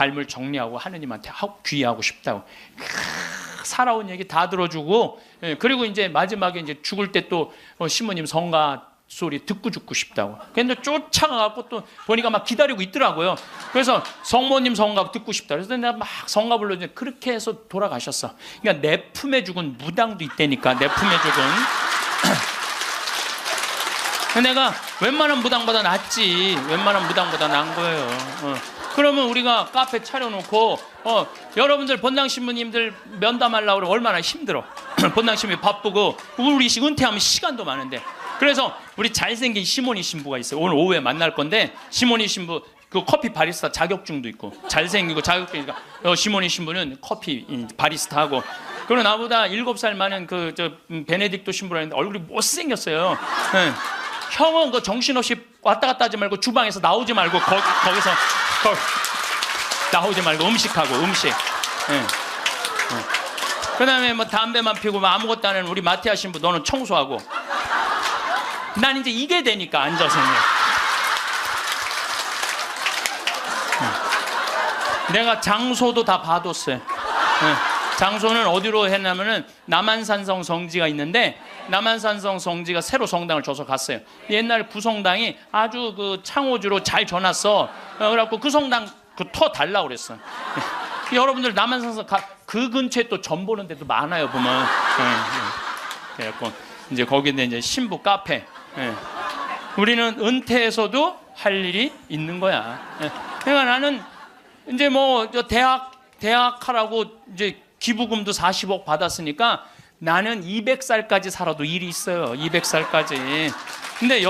삶을 정리하고 하느님한테 귀의하고 싶다고. 살아온 얘기 다 들어주고, 그리고 이제 마지막에 이제 죽을 때 또 시모님 성가 소리 듣고 죽고 싶다고. 근데 쫓아가갖고 또 보니까 막 기다리고 있더라고요. 그래서 성모님 성가 듣고 싶다. 그래서 내가 막 성가 불러주는데 그렇게 해서 돌아가셨어. 그러니까 내 품에 죽은 무당도 있다니까. 내 품에 죽은. 내가 웬만한 무당보다 낫지. 웬만한 무당보다 나은 거예요. 그러면 우리가 카페 차려놓고 여러분들 본당 신부님들 면담하려고 그러면 얼마나 힘들어. 본당 신부님 바쁘고 우리 은퇴하면 시간도 많은데. 그래서 우리 잘생긴 시모니 신부가 있어요. 오늘 오후에 만날 건데 시모니 신부 그 커피 바리스타 자격증도 있고 잘생기고 자격증이니까 시모니 신부는 커피 바리스타하고. 그리고 나보다 7살 많은 베네딕토 신부라는데 얼굴이 못생겼어요. 네. 형은 그 정신없이 왔다 갔다 하지 말고 주방에서 나오지 말고 거기서 나오지 말고 음식하고 음식. 네. 그 다음에 뭐 담배만 피우고 뭐 아무것도 안 하는 우리 마티아 신부 너는 청소하고. 난 이제 이게 되니까 앉아서. 내가 장소도 다 봐뒀어요. 장소는 어디로 했냐면은 남한산성 성지가 있는데 남한산성 성지가 새로 성당을 줘서 갔어요. 옛날 구성당이 아주 그 창호주로 잘 져놨어. 그래갖고 그 성당 터 달라고 그랬어. 여러분들 남한산성 그 근처에 또 점 보는 데도 많아요 보면. 그래갖고 이제 거기에 이제 신부 카페. 우리는 은퇴해서도 할 일이 있는 거야. 그러니까 나는 이제 뭐 대학 하라고 이제 기부금도 40억 받았으니까 나는 200살까지 살아도 일이 있어요. 200살까지. 근데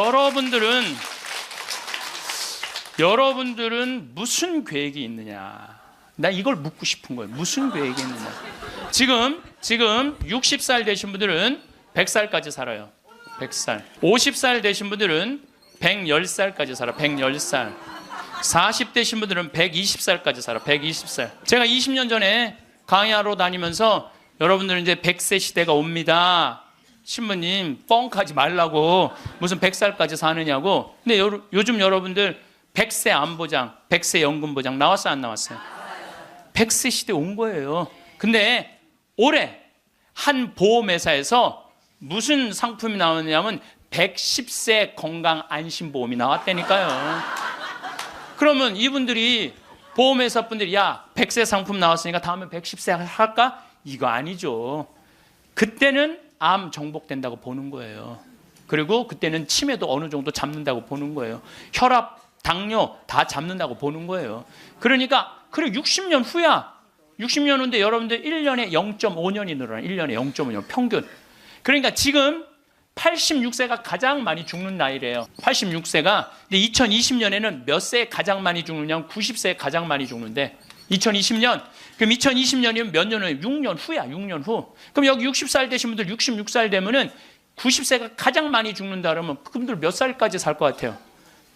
여러분들은 무슨 계획이 있느냐? 나 이걸 묻고 싶은 거예요. 무슨 계획이 있느냐? 지금 60살 되신 분들은 100살까지 살아요. 100살. 50살 되신 분들은 110살까지 살아. 110살. 40대신 분들은 120살까지 살아. 120살. 제가 20년 전에 강의하러 다니면서 여러분들은 이제 100세 시대가 옵니다. 신부님 뻥하지 말라고 무슨 100살까지 사느냐고. 근데 요즘 여러분들 100세 안보장, 100세 연금보장 나왔어요? 안 나왔어요? 100세 시대 온 거예요. 근데 올해 한 보험회사에서 무슨 상품이 나왔냐면 110세 건강 안심보험이 나왔다니까요. 그러면 이분들이 보험회사 분들이 야 100세 상품 나왔으니까 다음에 110세 할까? 이거 아니죠. 그때는 암 정복된다고 보는 거예요. 그리고 그때는 치매도 어느 정도 잡는다고 보는 거예요. 혈압, 당뇨 다 잡는다고 보는 거예요. 그러니까 그래 60년 후야. 60년 후인데 여러분들 1년에 0.5년이 늘어나. 1년에 0.5년 평균. 그러니까 지금 86세가 가장 많이 죽는 나이래요. 86세가. 근데 2020년에는 몇 세에 가장 많이 죽느냐면 90세에 가장 많이 죽는데 2020년. 그럼 2020년이면 몇 년 후에? 6년 후야. 6년 후. 그럼 여기 60살 되신 분들 66살 되면은 90세가 가장 많이 죽는다 그러면 그분들 몇 살까지 살 것 같아요?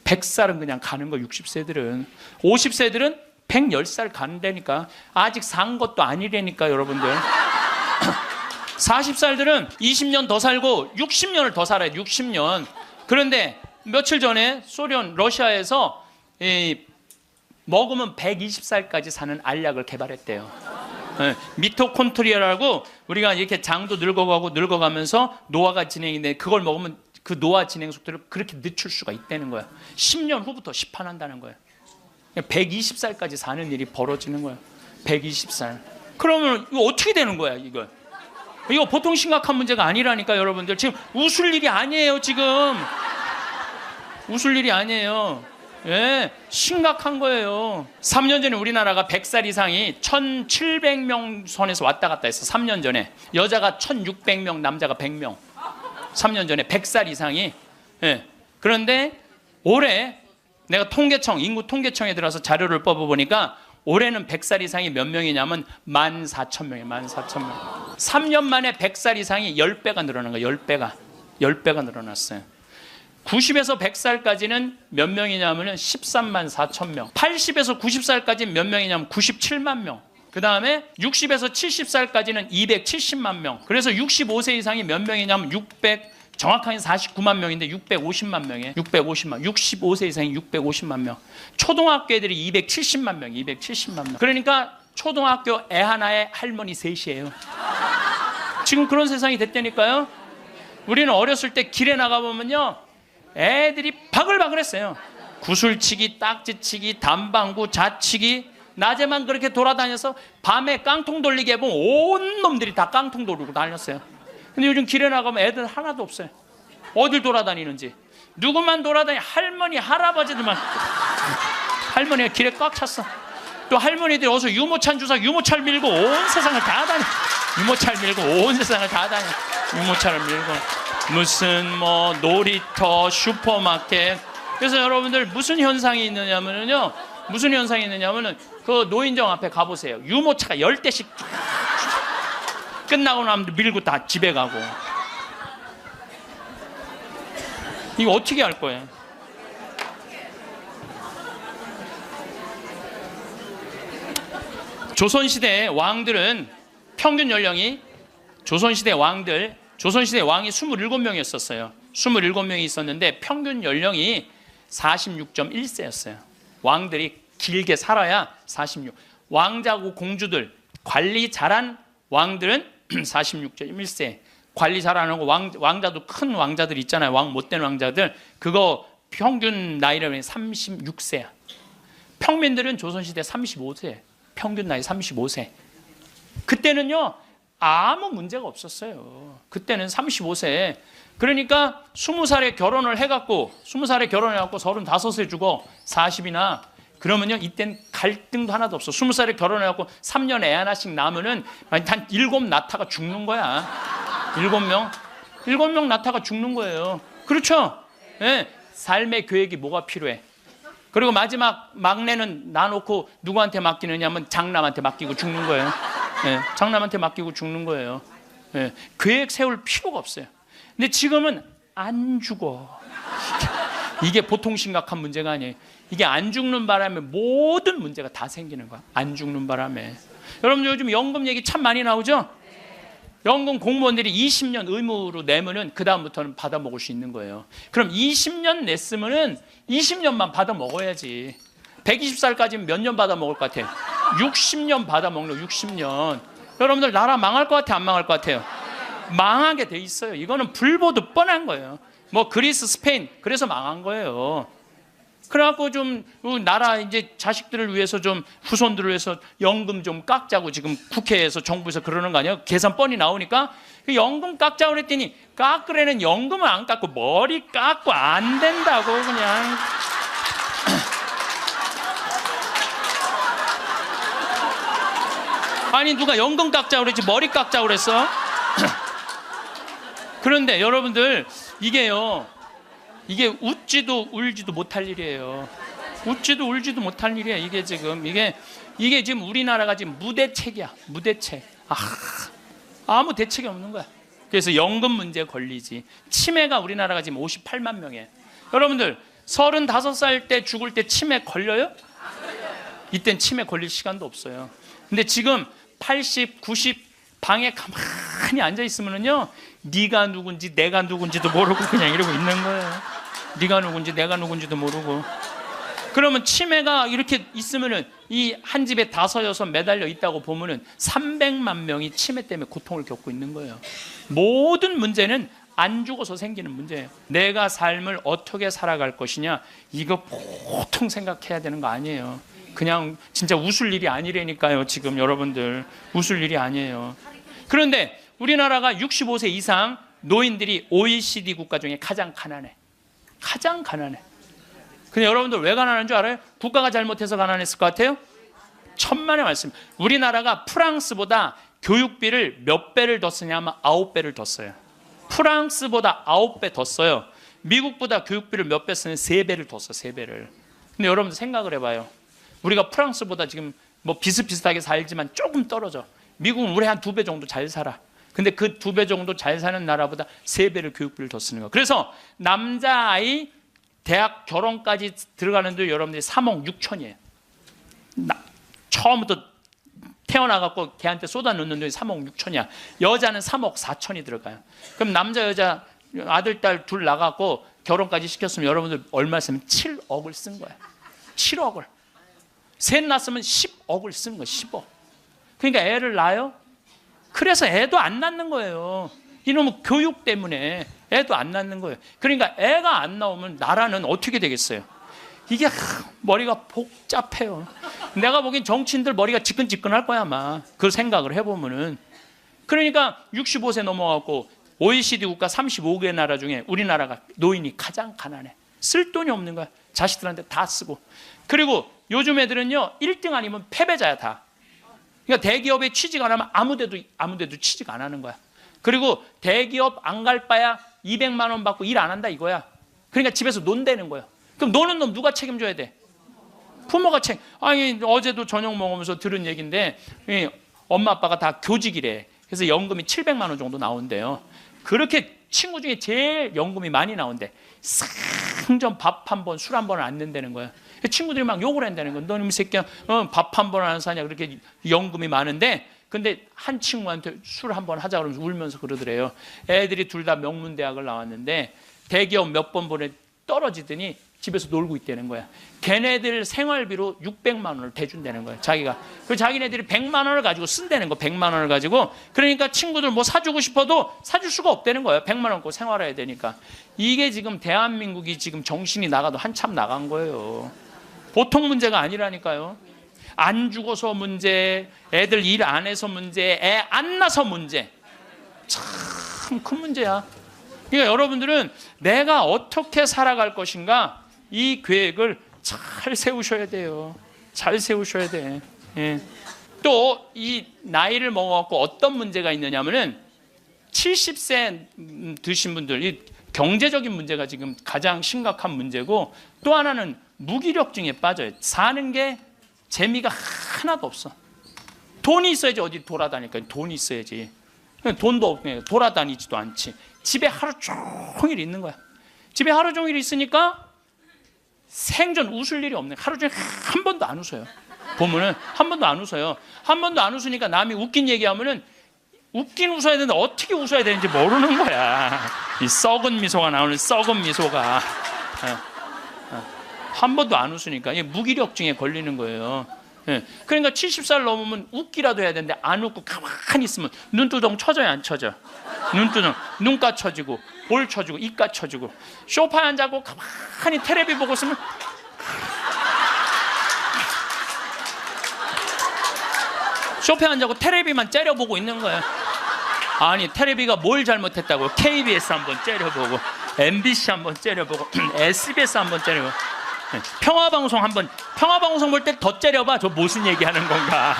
100살은 그냥 가는 거 60세들은. 50세들은 110살 간다니까. 아직 산 것도 아니라니까 여러분들. 40살들은 20년 더 살고 60년을 더 살아요. 60년. 그런데 며칠 전에 소련 러시아에서 먹으면 120살까지 사는 알약을 개발했대요. 미토콘트리아라고 우리가 이렇게 장도 늙어가면서 노화가 진행인데 그걸 먹으면 그 노화 진행 속도를 그렇게 늦출 수가 있다는 거야. 10년 후부터 시판한다는 거야. 120살까지 사는 일이 벌어지는 거야. 120살. 그러면 이거 어떻게 되는 거야, 이거? 이거 보통 심각한 문제가 아니라니까, 여러분들. 지금 웃을 일이 아니에요, 지금. 웃을 일이 아니에요. 예, 심각한 거예요. 3년 전에 우리나라가 100살 이상이 1,700명 선에서 왔다 갔다 했어. 3년 전에. 여자가 1,600명, 남자가 100명. 3년 전에 100살 이상이. 예. 그런데 올해 내가 인구 통계청에 들어서 자료를 뽑아보니까 올해는 100살 이상이 몇 명이냐면 14,000명이에요. 14,000명. 3년 만에 100살 이상이 10배가 늘어난 거예요. 10배가 늘어났어요. 90에서 100살까지는 몇 명이냐면 13만 4천 명. 80에서 90살까지는 몇 명이냐면 97만 명. 그 다음에 60에서 70살까지는 270만 명. 그래서 65세 이상이 몇 명이냐면 정확하게 49만 명인데 650만 명이에요. 650만. 65세 이상이 650만 명. 초등학교 애들이 270만 명, 270만 명. 그러니까 초등학교 애 하나에 할머니 셋이에요. 지금 그런 세상이 됐다니까요. 우리는 어렸을 때 길에 나가보면요, 애들이 바글바글했어요. 구슬치기, 딱지치기, 단방구, 자치기. 낮에만 그렇게 돌아다녀서 밤에 깡통 돌리게 해보면 온 놈들이 다 깡통 돌리고 다녔어요. 근데 요즘 길에 나가면 애들 하나도 없어요. 어딜 돌아다니는지. 누구만 돌아다니, 할머니, 할아버지들만. 할머니가 길에 꽉 찼어. 또 할머니들이 어서 유모차 주사, 유모차를 밀고 온 세상을 다 다녀. 유모차를 밀고 온 세상을 다 다녀. 유모차를 밀고. 무슨 뭐 놀이터, 슈퍼마켓. 그래서 여러분들 무슨 현상이 있느냐면요. 무슨 현상이 있느냐면은 그 노인정 앞에 가보세요. 유모차가 10대씩 끝나고 나면 밀고 다 집에 가고. 이거 어떻게 할 거예요? 조선시대 왕들은 평균 연령이, 조선시대 왕이 27명이었어요. 27명이 있었는데 평균 연령이 46.1세였어요. 왕들이 길게 살아야 46. 왕자고 공주들, 관리 잘한 왕들은 46.1세. 관리 잘하는 거, 왕자도 큰 왕자들 있잖아요. 왕 못된 왕자들. 그거 평균 나이라면 36세야. 평민들은 조선시대 35세. 평균 나이 35세. 그때는요, 아무 문제가 없었어요. 그때는 35세. 그러니까 20살에 결혼을 해갖고 35세 주고 40이나 그러면요, 이땐 갈등도 하나도 없어. 20살에 결혼해갖고 3년 애 하나씩 낳으면은 한 7 낳다가 죽는 거야. 7명 낳다가 죽는 거예요. 그렇죠? 네. 삶의 계획이 뭐가 필요해? 그리고 마지막 막내는 놔놓고 누구한테 맡기느냐면 장남한테 맡기고 죽는 거예요. 네. 장남한테 맡기고 죽는 거예요. 네. 계획 세울 필요가 없어요. 근데 지금은 안 죽어. 이게 보통 심각한 문제가 아니에요. 이게 안 죽는 바람에 모든 문제가 다 생기는 거야. 안 죽는 바람에. 여러분 요즘 연금 얘기 참 많이 나오죠? 연금 공무원들이 20년 의무로 내면은 그 다음부터는 받아 먹을 수 있는 거예요. 그럼 20년 냈으면은 20년만 받아 먹어야지. 120살까지는 몇 년 받아 먹을 것 같아요? 60년 받아 먹는 60년. 여러분들 나라 망할 것 같아요? 안 망할 것 같아요? 망하게 돼 있어요. 이거는 불보듯 뻔한 거예요. 뭐 그리스, 스페인 그래서 망한 거예요. 그래갖고 좀 나라 이제 자식들을 위해서 좀 후손들을 위해서 연금 좀 깎자고 지금 국회에서 정부에서 그러는 거 아니에요? 계산 뻔히 나오니까 그 연금 깎자고 그랬더니 깎으려는 연금은 안 깎고 머리 깎고 안 된다고 그냥. 아니 누가 연금 깎자고 그랬지 머리 깎자고 그랬어? 그런데 여러분들 이게요, 이게 웃지도 울지도 못할 일이에요. 웃지도 울지도 못할 일이야. 이게 지금 이게 지금 우리나라가 지금 무대책이야. 무대책. 아무 대책이 없는 거야. 그래서 연금 문제에 걸리지. 치매가 우리나라가 지금 58만 명이에요. 여러분들 35살 때 죽을 때 치매 걸려요? 이땐 치매 걸릴 시간도 없어요. 근데 지금 80, 90 방에 가만히 앉아 있으면은요, 네가 누군지 내가 누군지도 모르고 그냥 이러고 있는 거예요. 네가 누군지 내가 누군지도 모르고. 그러면 치매가 이렇게 있으면은 이 한 집에 5, 6 매달려 있다고 보면은 300만 명이 치매 때문에 고통을 겪고 있는 거예요. 모든 문제는 안 죽어서 생기는 문제예요. 내가 삶을 어떻게 살아갈 것이냐, 이거 보통 생각해야 되는 거 아니에요. 그냥 진짜 웃을 일이 아니라니까요. 지금 여러분들 웃을 일이 아니에요. 그런데 우리나라가 65세 이상 노인들이 OECD 국가 중에 가장 가난해. 가장 가난해. 근데 여러분들 왜 가난한 줄 알아요? 국가가 잘못해서 가난했을 것 같아요? 천만의 말씀. 우리나라가 프랑스보다 교육비를 몇 배를 더 쓰냐면 9배를 더 써요. 프랑스보다 9배 더 써요. 미국보다 교육비를 몇 배 쓰는 3배를 더 써. 3배를. 근데 여러분들 생각을 해봐요. 우리가 프랑스보다 지금 뭐 비슷비슷하게 살지만 조금 떨어져. 미국은 우리 한 2배 정도 잘 살아. 근데 그 2배 정도 잘 사는 나라보다 3배를 교육비를 더 쓰는 거야. 그래서 남자아이 대학 결혼까지 들어가는데 여러분들이 3억 6천이에요. 처음부터 태어나갖고 걔한테 쏟아 넣는 돈이 3억 6천이야. 여자는 3억 4천이 들어가요. 그럼 남자 여자 아들, 딸 둘 나갔고 결혼까지 시켰으면 여러분들 얼마 쓰면 7억을 쓴 거야. 7억을. 셋 낳았으면 10억을 쓴 거야. 10억. 그러니까 애를 낳아요. 그래서 애도 안 낳는 거예요. 이놈의 교육 때문에 애도 안 낳는 거예요. 그러니까 애가 안 나오면 나라는 어떻게 되겠어요? 이게 머리가 복잡해요. 내가 보기엔 정치인들 머리가 지끈지끈할 거야 아마. 그 생각을 해보면은. 그러니까 65세 넘어가고 OECD 국가 35개 나라 중에 우리나라가 노인이 가장 가난해. 쓸 돈이 없는 거야. 자식들한테 다 쓰고. 그리고 요즘 애들은요 1등 아니면 패배자야 다. 그러니까 대기업에 취직 안 하면 아무데도 취직 안 하는 거야. 그리고 대기업 안 갈 바야 200만 원 받고 일 안 한다 이거야. 그러니까 집에서 논다는 거야. 그럼 노는 놈 누가 책임져야 돼? 부모가 아니 어제도 저녁 먹으면서 들은 얘기인데 엄마 아빠가 다 교직이래. 그래서 연금이 700만 원 정도 나온대요. 그렇게 친구 중에 제일 연금이 많이 나온대. 상점 밥 한 번, 술 한 번을 안 낸다는 거야. 친구들이 막 욕을 한다는 거야. 너는 이 새끼야 밥 한 번 안 사냐. 그렇게 연금이 많은데 근데 한 친구한테 술 한 번 하자 그러면서 울면서 그러더래요. 애들이 둘 다 명문대학을 나왔는데 대기업 몇 번 보내 떨어지더니 집에서 놀고 있다는 거야. 걔네들 생활비로 600만 원을 대준다는 거야. 자기가. 그 자기네들이 100만 원을 가지고 쓴다는 거. 100만 원을 가지고. 그러니까 친구들 뭐 사주고 싶어도 사줄 수가 없다는 거야. 100만 원 갖고 생활해야 되니까. 이게 지금 대한민국이 지금 정신이 나가도 한참 나간 거예요. 보통 문제가 아니라니까요. 안 죽어서 문제, 애들 일 안 해서 문제, 애 안 낳아서 문제. 참 큰 문제야. 그러니까 여러분들은 내가 어떻게 살아갈 것인가 이 계획을 잘 세우셔야 돼요. 잘 세우셔야 돼. 예. 또 이 나이를 먹어갖고 어떤 문제가 있느냐면은 70세 드신 분들 이 경제적인 문제가 지금 가장 심각한 문제고 또 하나는 무기력증에 빠져요. 사는 게 재미가 하나도 없어. 돈이 있어야지 어디 돌아다니까. 돈이 있어야지. 돈도 없고 돌아다니지도 않지. 집에 하루 종일 있는 거야. 집에 하루 종일 있으니까 생전 웃을 일이 없네. 하루 종일 한 번도 안 웃어요. 보면은 한 번도 안 웃어요. 한 번도 안 웃으니까 남이 웃긴 얘기하면은 웃긴 웃어야 되는데 어떻게 웃어야 되는지 모르는 거야. 이 썩은 미소가 나오는 썩은 미소가. 한 번도 안 웃으니까 무기력증에 걸리는 거예요. 그러니까 70살 넘으면 웃기라도 해야 되는데 안 웃고 가만히 있으면 눈두덩 쳐져요, 안 쳐져? 눈두덩, 눈가 쳐지고 볼 쳐지고 입가 쳐지고 소파에 앉아고 가만히 텔레비 보고 있으면 소파에 앉아고 텔레비만 째려보고 있는 거예요. 아니 텔레비가 뭘 잘못했다고. KBS 한번 째려보고 MBC 한번 째려보고 SBS 한번 째려보고 평화방송 한번 평화방송 볼 때 더 째려봐. 저 무슨 얘기하는 건가.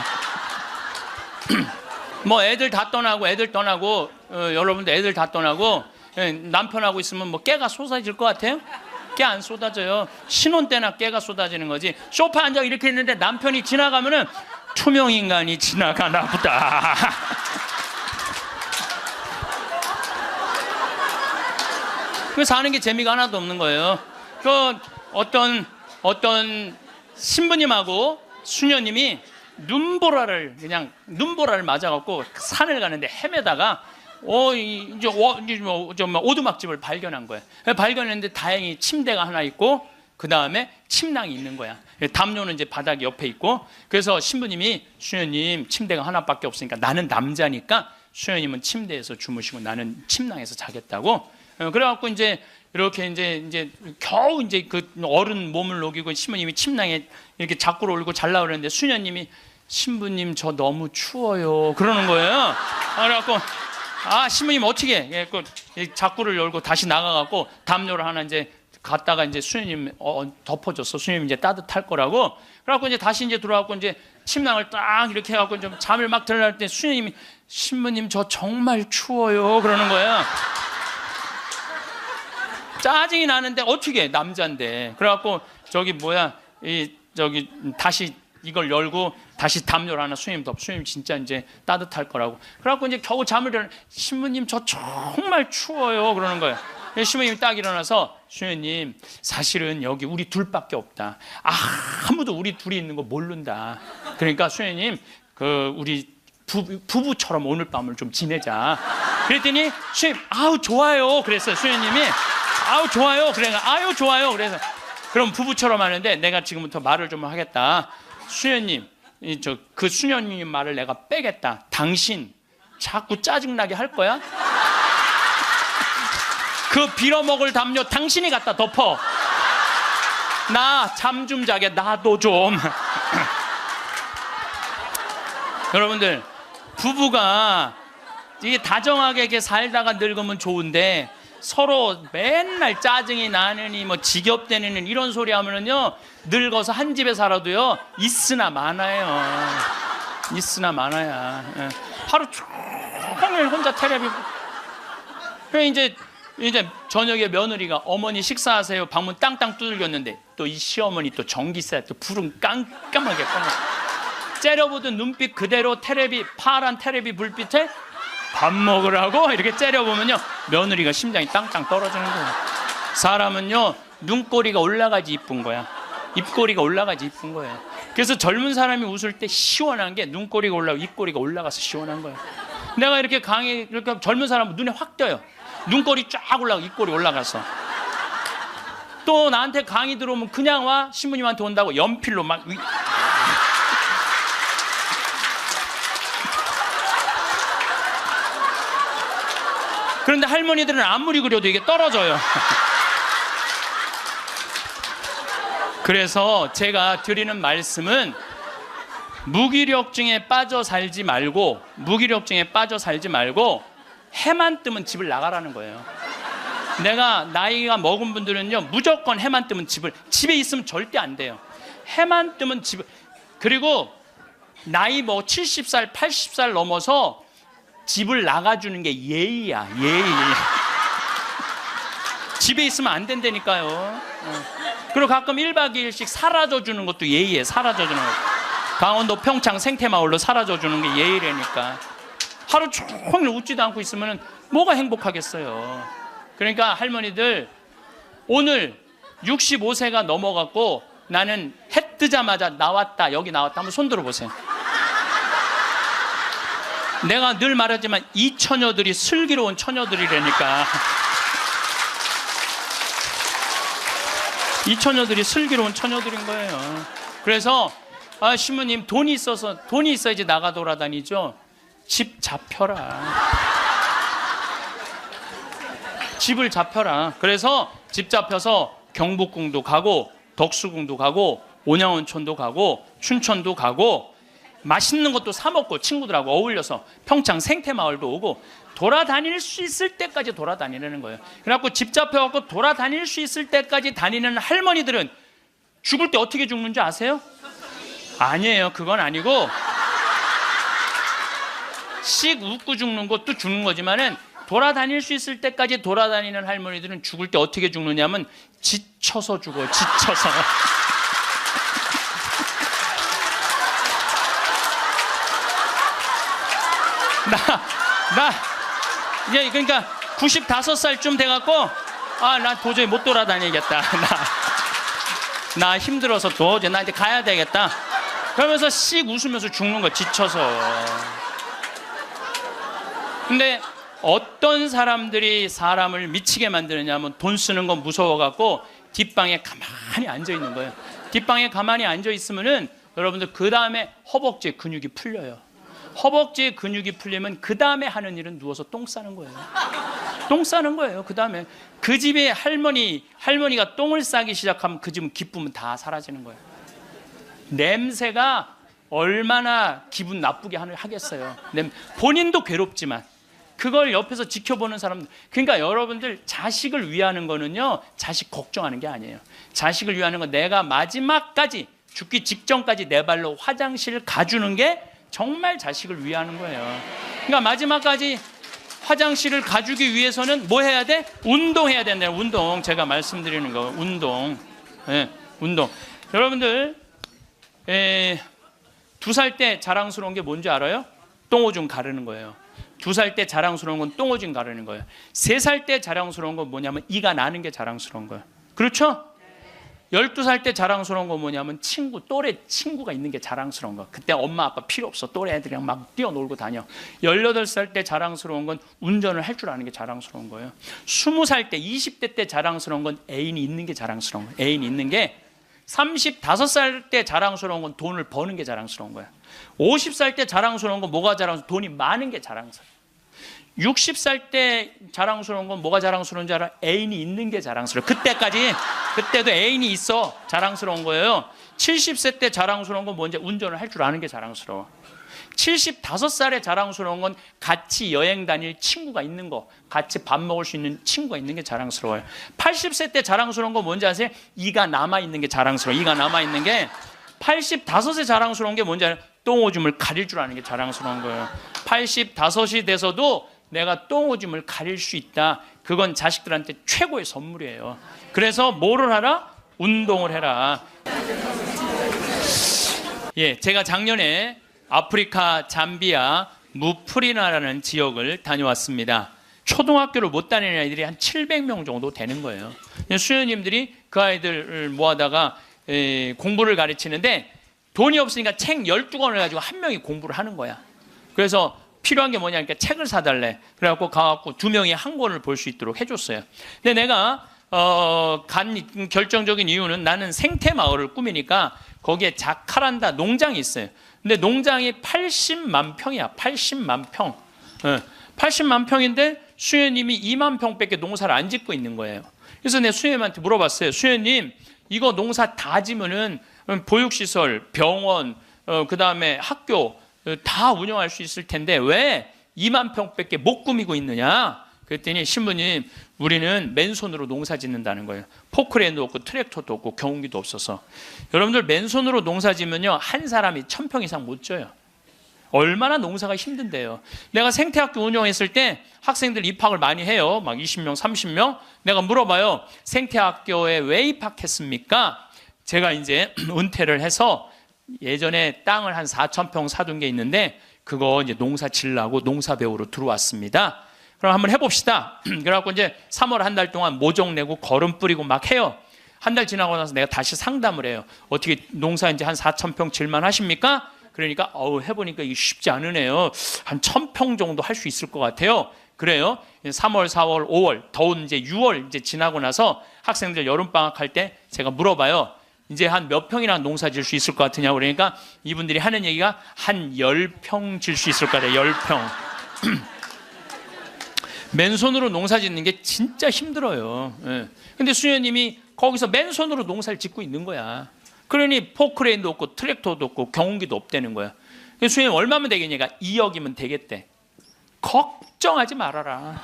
뭐 애들 다 떠나고 여러분들 애들 다 떠나고 남편하고 있으면 뭐 깨가 쏟아질 것 같아요? 깨 안 쏟아져요. 신혼 때나 깨가 쏟아지는 거지. 소파에 앉아 이렇게 있는데 남편이 지나가면은 투명인간이 지나가나 보다. 그 사는 게 재미가 하나도 없는 거예요. 그 어떤 신부님하고 수녀님이 눈보라를 맞아갖고 산을 가는데 헤매다가 이제 오두막집을 발견한 거예요. 발견했는데 다행히 침대가 하나 있고 그 다음에 침낭이 있는 거야. 담요는 이제 바닥 옆에 있고 그래서 신부님이 수녀님 침대가 하나밖에 없으니까 나는 남자니까 수녀님은 침대에서 주무시고 나는 침낭에서 자겠다고. 그래갖고 이제 이렇게 이제 겨우 이제 그 어른 몸을 녹이고 신부님이 침낭에 이렇게 자꾸로 올고 잘라고 그랬는데 수녀님이 신부님 저 너무 추워요 그러는 거예요. 그래갖고 신부님 어떻게 자꾸를 열고 다시 나가갖고 담요를 하나 이제 갔다가 이제 수녀님 덮어줬어. 수녀님 이제 따뜻할 거라고. 그래갖고 이제 다시 이제 들어와갖고 이제 침낭을 딱 이렇게 해갖고 좀 잠을 막 들어갈 때 수녀님이 신부님 저 정말 추워요 그러는 거예요. 짜증이 나는데 어떻게 남자인데. 그래갖고 다시 이걸 열고 다시 담요를 하나 수녀님 덮. 수녀님 진짜 이제 따뜻할 거라고. 그래갖고 이제 겨우 잠을 일어나. 신부님 저 정말 추워요 그러는 거예요. 신부님이 딱 일어나서 수녀님 사실은 여기 우리 둘밖에 없다. 아무도 우리 둘이 있는 거 모른다. 그러니까 수녀님 우리 부부처럼 오늘 밤을 좀 지내자. 그랬더니 수녀님 아우 좋아요 그랬어요. 수녀님이 아우 좋아요. 그래 아유 좋아요. 그래서 그럼 부부처럼 하는데 내가 지금부터 말을 좀 하겠다. 수녀님 그 수녀님 말을 내가 빼겠다. 당신 자꾸 짜증나게 할 거야? 그 빌어먹을 담요 당신이 갖다 덮어. 나 잠 좀 자게 나도 좀. 여러분들 부부가 이게 다정하게 이렇게 살다가 늙으면 좋은데 서로 맨날 짜증이 나느니 뭐 지겹대느니 이런 소리 하면은요 늙어서 한 집에 살아도요 있으나 많아요. 있으나 많아야. 하루 종일 혼자 텔레비. 그래 이제 저녁에 며느리가 어머니 식사하세요. 방문 땅땅 두들겼는데 또 이 시어머니 또 전기세 또 불은 깜깜하게 꺼내. 째려보던 눈빛 그대로 파란 텔레비 불빛에 밥 먹으라고 이렇게 째려보면요 며느리가 심장이 땅땅 떨어지는 거예요. 사람은요 눈꼬리가 올라가지 이쁜 거야. 입꼬리가 올라가지 이쁜 거예요. 그래서 젊은 사람이 웃을 때 시원한 게 눈꼬리가 올라가고 입꼬리가 올라가서 시원한 거예요. 내가 이렇게 이렇게 젊은 사람은 눈에 확 띄어요. 눈꼬리 쫙 올라가고 입꼬리 올라가서. 또 나한테 강의 들어오면 그냥 와 신부님한테 온다고 연필로 막 그런데 할머니들은 아무리 그려도 이게 떨어져요. 그래서 제가 드리는 말씀은 무기력증에 빠져 살지 말고 해만 뜨면 집을 나가라는 거예요. 내가 나이가 먹은 분들은요 무조건 해만 뜨면 집에 있으면 절대 안 돼요. 해만 뜨면 그리고 나이 뭐 70살 80살 넘어서 집을 나가주는 게 예의야. 예의. 집에 있으면 안 된다니까요. 그리고 가끔 1박 2일씩 사라져주는 것도 예의예요. 사라져주는 거. 강원도 평창 생태마을로 사라져주는 게 예의라니까. 하루 종일 웃지도 않고 있으면 뭐가 행복하겠어요. 그러니까 할머니들 오늘 65세가 넘어갔고 나는 해 뜨자마자 나왔다 여기 나왔다 한번 손 들어보세요. 내가 늘 말하지만 이 처녀들이 슬기로운 처녀들이라니까. 이 처녀들이 슬기로운 처녀들인 거예요. 그래서 신부님 돈이 있어야지 나가 돌아다니죠. 집 잡혀라. 집을 잡혀라. 그래서 집 잡혀서 경복궁도 가고 덕수궁도 가고 온양온천도 가고 춘천도 가고 맛있는 것도 사 먹고 친구들하고 어울려서 평창 생태마을도 오고 돌아다닐 수 있을 때까지 돌아다니는 거예요. 그래갖고 집 잡혀갖고 돌아다닐 수 있을 때까지 다니는 할머니들은 죽을 때 어떻게 죽는지 아세요? 아니에요. 그건 아니고 씩 웃고 죽는 것도 죽는 거지만은 돌아다닐 수 있을 때까지 돌아다니는 할머니들은 죽을 때 어떻게 죽느냐면 지쳐서 죽어요. 지쳐서. 이제 그러니까 95살쯤 돼갖고 나 도저히 못 돌아다니겠다. 나 힘들어서 도저히 나 이제 가야 되겠다. 그러면서 씩 웃으면서 죽는 거 지쳐서. 근데 어떤 사람들이 사람을 미치게 만드느냐면 돈 쓰는 건 무서워갖고 뒷방에 가만히 앉아 있는 거예요. 뒷방에 가만히 앉아 있으면은 여러분들 그 다음에 허벅지에 근육이 풀려요. 허벅지에 근육이 풀리면 그 다음에 하는 일은 누워서 똥 싸는 거예요. 똥 싸는 거예요. 그 다음에 그 집에 할머니가 똥을 싸기 시작하면 그 집은 기쁨은 다 사라지는 거예요. 냄새가 얼마나 기분 나쁘게 하겠어요. 본인도 괴롭지만 그걸 옆에서 지켜보는 사람들. 그러니까 여러분들 자식을 위하는 거는요 자식 걱정하는 게 아니에요. 자식을 위하는 건 내가 마지막까지 죽기 직전까지 내 발로 화장실 가주는 게 정말 자식을 위하는 거예요. 그러니까 마지막까지 화장실을 가주기 위해서는 뭐 해야 돼? 운동해야 된다. 운동. 제가 말씀드리는 거 운동. 네, 운동. 여러분들 2살 때 자랑스러운 게 뭔지 알아요? 똥오줌 가르는 거예요. 2살 때 자랑스러운 건 똥오줌 가르는 거예요. 3살 때 자랑스러운 건 뭐냐면 이가 나는 게 자랑스러운 거예요. 그렇죠? 12살 때 자랑스러운 건 뭐냐면 또래 친구가 있는 게 자랑스러운 거. 그때 엄마 아빠 필요 없어. 또래 애들이랑 막 뛰어놀고 다녀. 18살 때 자랑스러운 건 운전을 할 줄 아는 게 자랑스러운 거예요. 20살 때, 20대 때 자랑스러운 건 애인이 있는 게 자랑스러운 거예요. 애인이 있는 게. 35살 때 자랑스러운 건 돈을 버는 게 자랑스러운 거야. 50살 때 자랑스러운 건 뭐가 자랑스러워? 돈이 많은 게 자랑스러워. 60살 때 자랑스러운 건 뭐가 자랑스러운 줄 알아? 애인이 있는 게 자랑스러워. 그때도 애인이 있어. 자랑스러운 거예요. 70세 때 자랑스러운 건 뭔지 운전을 할 줄 아는 게 자랑스러워. 75살에 자랑스러운 건 같이 여행 다닐 친구가 있는 거, 같이 밥 먹을 수 있는 친구가 있는 게 자랑스러워요. 80세 때 자랑스러운 건 뭔지 아세요? 이가 남아있는 게 자랑스러워. 이가 남아있는 게. 85세 자랑스러운 게 뭔지 알아요? 똥오줌을 가릴 줄 아는 게 자랑스러운 거예요. 85이 돼서도 내가 똥오줌을 가릴 수 있다. 그건 자식들한테 최고의 선물이에요. 그래서 뭐를 하라? 운동을 해라. 예, 제가 작년에 아프리카 잠비아 무프리나라는 지역을 다녀왔습니다. 초등학교를 못 다니는 아이들이 한 700명 정도 되는 거예요. 수녀님들이 그 아이들을 모아다가 공부를 가르치는데 돈이 없으니까 책 12권을 가지고 한 명이 공부를 하는 거야. 그래서 필요한 게 뭐냐니까 책을 사달래. 그래갖고 가갖고 두 명이 한 권을 볼 수 있도록 해줬어요. 근데 내가 간 결정적인 이유는 나는 생태마을을 꾸미니까 거기에 자카란다 농장이 있어요. 근데 농장이 80만 평이야. 80만 평. 80만 평인데 수녀님이 2만 평밖에 농사를 안 짓고 있는 거예요. 그래서 내가 수녀님한테 물어봤어요. 수녀님, 이거 농사 다 지면은 보육시설, 병원, 그 다음에 학교 다 운영할 수 있을 텐데 왜 2만 평밖에 못 꾸미고 있느냐? 그랬더니 신부님, 우리는 맨손으로 농사 짓는다는 거예요. 포크레인도 없고 트랙터도 없고 경운기도 없어서. 여러분들 맨손으로 농사 지면요 한 사람이 1000평 이상 못 져요. 얼마나 농사가 힘든데요. 내가 생태학교 운영했을 때 학생들 입학을 많이 해요. 막 20명, 30명. 내가 물어봐요. 생태학교에 왜 입학했습니까? 제가 이제 은퇴를 해서 예전에 땅을 한 4,000평 사둔 게 있는데 그거 이제 농사 지려고 농사 배우러 들어왔습니다. 그럼 한번 해봅시다. 그래갖고 이제 3월 한 달 동안 모종 내고 거름 뿌리고 막 해요. 한 달 지나고 나서 내가 다시 상담을 해요. 어떻게 농사 이제 한 4,000평 질만 하십니까? 그러니까 해보니까 이게 쉽지 않으네요. 한 1,000평 정도 할 수 있을 것 같아요. 그래요. 3월, 4월, 5월, 더운 이제 6월 이제 지나고 나서 학생들 여름방학 할 때 제가 물어봐요. 이제 한 몇 평이나 농사 질 수 있을 것 같으냐고. 그러니까 이분들이 하는 얘기가 한 10평 질 수 있을 것 같아요. 10평. 맨손으로 농사 짓는 게 진짜 힘들어요. 예. 근데 수녀님이 거기서 맨손으로 농사를 짓고 있는 거야. 그러니 포크레인도 없고 트랙터도 없고 경운기도 없다는 거야. 수녀님 얼마면 되겠냐니까 2억이면 되겠대. 걱정하지 말아라.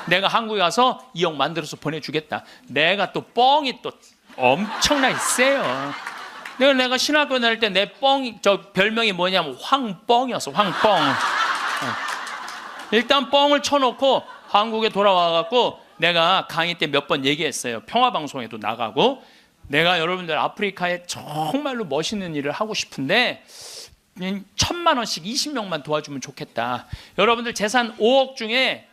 내가 한국에 가서 2억 만들어서 보내주겠다. 내가 또 뻥이 또 엄청나게 세요. 내가 신학교 다닐 때 내 별명이 뭐냐면 황뻥이었어. 황뻥. 일단 뻥을 쳐놓고 한국에 돌아와갖고 내가 강의 때 몇 번 얘기했어요. 평화방송에도 나가고 내가 여러분들 아프리카에 정말로 멋있는 일을 하고 싶은데 1,000만 원씩 20명만 도와주면 좋겠다. 여러분들 재산 5억 중에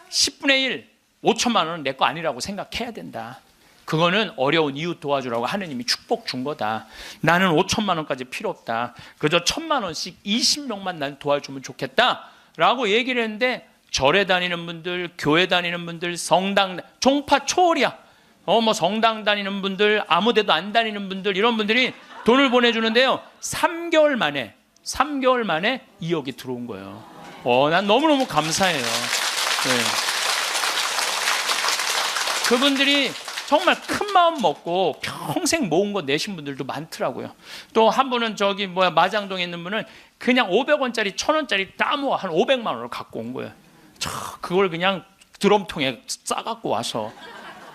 10분의 1, 5천만 원은 내 거 아니라고 생각해야 된다. 그거는 어려운 이웃 도와주라고 하느님이 축복 준 거다. 나는 5천만 원까지 필요 없다. 그저 1,000만 원씩 20명만 난 도와주면 좋겠다 라고 얘기를 했는데 절에 다니는 분들, 교회 다니는 분들, 성당, 종파 초월이야. 뭐 성당 다니는 분들, 아무 데도 안 다니는 분들, 이런 분들이 돈을 보내주는데요 3개월 만에 2억이 들어온 거예요. 난 너무너무 감사해요. 네. 그분들이 정말 큰 마음 먹고 평생 모은 거 내신 분들도 많더라고요. 또 한 분은 마장동에 있는 분은 그냥 500원짜리 1,000원짜리 다 모아 한 500만 원을 갖고 온 거예요. 그걸 그냥 드럼통에 싸갖고 와서.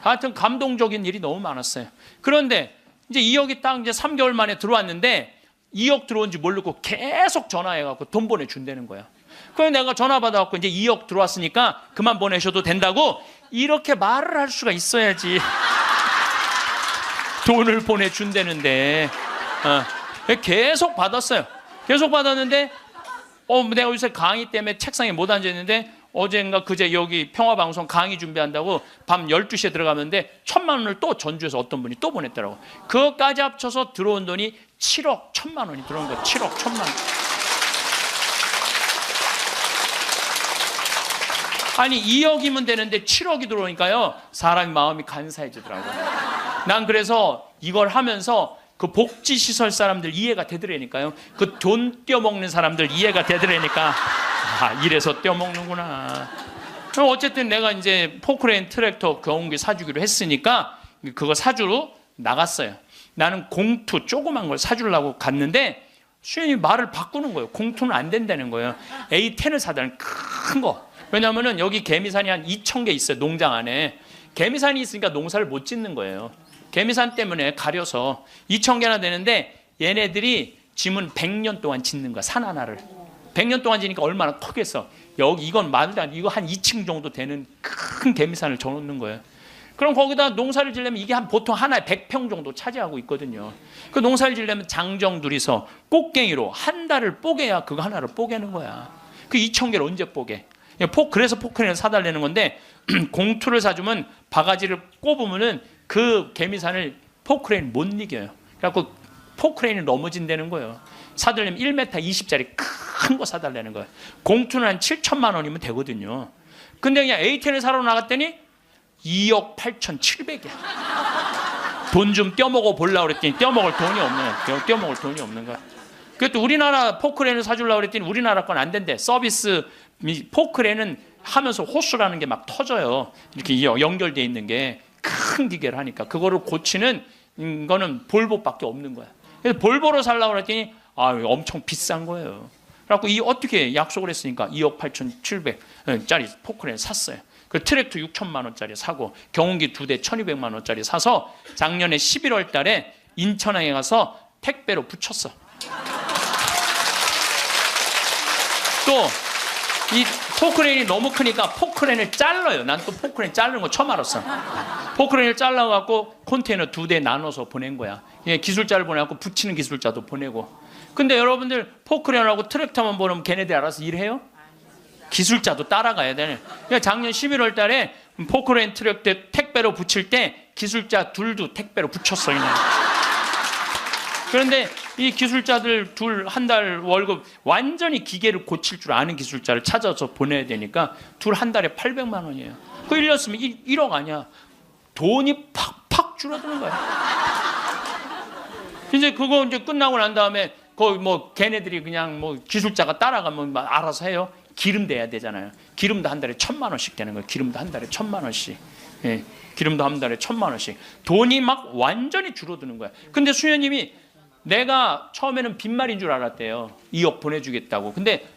하여튼 감동적인 일이 너무 많았어요. 그런데 이제 2억이 딱 이제 3개월 만에 들어왔는데 2억 들어온지 모르고 계속 전화해갖고 돈 보내준다는 거야. 그래서 내가 전화 받아갖고 이제 2억 들어왔으니까 그만 보내셔도 된다고 이렇게 말을 할 수가 있어야지. 돈을 보내준다는데 계속 받았어요. 계속 받았는데 내가 요새 강의 때문에 책상에 못 앉았는데 어젠가 그제 여기 평화방송 강의 준비한다고 밤 12시에 들어가는데 1,000만 원을 또 전주에서 어떤 분이 또 보냈더라고. 그것까지 합쳐서 들어온 돈이 7억 1,000만 원이 들어온 거야. 7억 1,000만 원. 아니 2억이면 되는데 7억이 들어오니까요, 사람이 마음이 간사해지더라고요. 난 그래서 이걸 하면서 그 복지시설 사람들 이해가 되더라니까요. 그 돈 떼어먹는 사람들 이해가 되더라니까. 이래서 떼어먹는구나. 어쨌든 내가 이제 포크레인 트랙터 경운기 사주기로 했으니까 그거 사주러 나갔어요. 나는 공투 조그만 걸 사주려고 갔는데 수현이 말을 바꾸는 거예요. 공투는 안 된다는 거예요. A10을 사달라는 큰 거. 왜냐하면 여기 개미산이 한 2,000개 있어요. 농장 안에. 개미산이 있으니까 농사를 못 짓는 거예요. 개미산 때문에 가려서 2,000개나 되는데 얘네들이 짐은 100년 동안 짓는 거야. 산 하나를. 100년 동안 지니까 얼마나 크겠어. 여기 이건 말도 안 돼. 이거 한 2층 정도 되는 큰 개미산을 져놓는 거예요. 그럼 거기다 농사를 지려면 이게 보통 하나에 100평 정도 차지하고 있거든요. 그 농사를 지려면 장정둘이서 꽃갱이로 한 달을 뽀개야 그거 하나를 뽀개는 거야. 그 2,000개를 언제 뽀개? 그래서 포크레인을 사달라는 건데 공투를 사주면 바가지를 꼽으면은 그 개미산을 포크레인 못 이겨요. 그래갖고 포크레인이 넘어진다는 거예요. 사달라면 1m 20짜리 큰 거 사달라는 거예요. 공투는 한 7천만 원이면 되거든요. 근데 그냥 A10을 사러 나갔더니 2억 8,700이야. 돈 좀 떼어먹어 보려고 그랬더니 떼어먹을 돈이 없는 거야. 그것도 우리나라 포크레인을 사주려고 그랬더니 우리나라 건 안 된대. 서비스 포크레인은 하면서 호수라는 게 막 터져요. 이렇게 연결되어 있는 게 큰 기계를 하니까 그거를 고치는 거는 볼보밖에 없는 거야. 그래서 볼보로 살려고 그랬더니 엄청 비싼 거예요. 그래갖고 어떻게 약속을 했으니까 2억 8,700짜리 포크레인 샀어요. 그 트랙터 6천만 원짜리 사고 경운기 2대 1,200만 원짜리 사서 작년에 11월 달에 인천항에 가서 택배로 붙였어. 또 이 포크레인이 너무 크니까 포크레인을 잘라요. 난 또 포크레인 자르는 거 처음 알았어. 포크레인을 잘라갖고 컨테이너 2대 나눠서 보낸 거야. 기술자를 보내갖고 붙이는 기술자도 보내고. 근데 여러분들 포크레인하고 트랙터만 보면 걔네들이 알아서 일해요? 기술자도 따라가야 되네. 작년 11월 달에 포크레인 트랙터 택배로 붙일 때 기술자 둘도 택배로 붙였어. 그냥. 그런데 이 기술자들 둘 한 달 월급 완전히 기계를 고칠 줄 아는 기술자를 찾아서 보내야 되니까 둘 한 달에 800만 원이에요. 그 1년 쓰면 1억 아니야. 돈이 팍팍 줄어드는 거야. 이제 그거 이제 끝나고 난 다음에 거기 걔네들이 그냥 기술자가 따라가면 알아서 해요. 기름 대야 되잖아요. 기름도 한 달에 1,000만 원씩 되는 거예요. 기름도 한 달에 1,000만 원씩. 예, 기름도 한 달에 1,000만 원씩. 돈이 막 완전히 줄어드는 거야. 근데 수녀님이 내가 처음에는 빈말인 줄 알았대요. 2억 보내주겠다고. 근데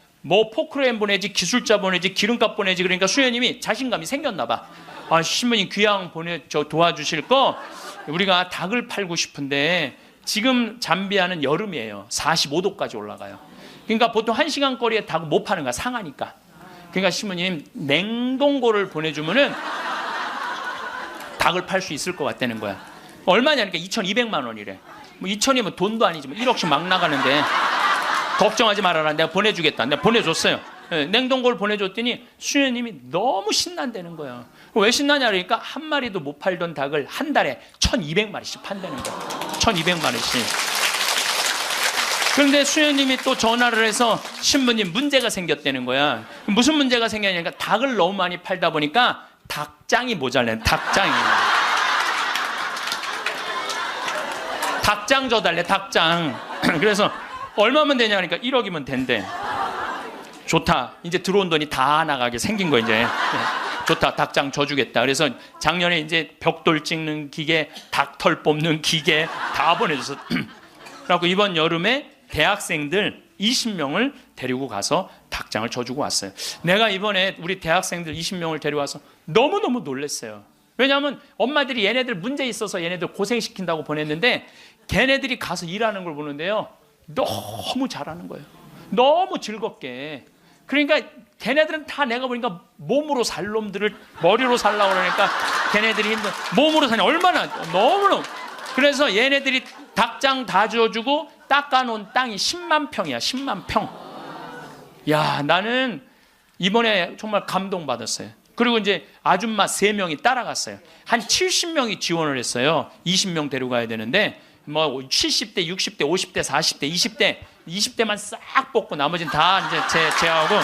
포크레인 보내지, 기술자 보내지, 기름값 보내지. 그러니까 수녀님이 자신감이 생겼나 봐. 신부님 귀양 도와주실 거 우리가 닭을 팔고 싶은데 지금 잠비아는 여름이에요. 45도까지 올라가요. 그러니까 보통 1시간 거리에 닭을 못 파는 거야. 상하니까. 그러니까 신부님 냉동고를 보내주면은 닭을 팔 수 있을 것 같다는 거야. 얼마냐니까 2,200만 원이래. 2,000이면 돈도 아니지 1억씩 막 나가는데 걱정하지 말아라. 내가 보내주겠다. 내가 보내줬어요. 냉동고를 보내줬더니 수녀님이 너무 신난다는 거야. 왜 신나냐 그러니까 한 마리도 못 팔던 닭을 한 달에 1,200마리씩 판다는 거야. 1,200마리씩. 그런데 수녀님이 또 전화를 해서 신부님 문제가 생겼다는 거야. 무슨 문제가 생겼냐니까 닭을 너무 많이 팔다 보니까 닭장이 모자라는 닭장이. 닭장 줘달래. 닭장. 그래서 얼마면 되냐 그러니까 1억이면 된대. 좋다. 이제 들어온 돈이 다 나가게 생긴 거 이제. 좋다. 닭장 줘주겠다. 그래서 작년에 이제 벽돌 찍는 기계, 닭털 뽑는 기계 다 보내줘서. 그래갖고 이번 여름에 대학생들 20명을 데리고 가서 닭장을 줘주고 왔어요. 내가 이번에 우리 대학생들 20명을 데려와서 너무너무 놀랐어요. 왜냐하면 엄마들이 얘네들 문제 있어서 얘네들 고생시킨다고 보냈는데 걔네들이 가서 일하는 걸 보는데요. 너무 잘하는 거예요. 너무 즐겁게. 그러니까 걔네들은 다 내가 보니까 몸으로 살 놈들을 머리로 살라고 그러니까 걔네들이 힘든 몸으로 사냐 얼마나 너무너무. 그래서 얘네들이 닭장 다 줘주고 닦아놓은 땅이 10만 평이야. 10만 평. 야, 나는 이번에 정말 감동받았어요. 그리고 이제 아줌마 3명이 따라갔어요. 한 70명이 지원을 했어요. 20명 데려가야 되는데 뭐 70대, 60대, 50대, 40대, 20대만 싹 뽑고 나머지는 다 이제 제하고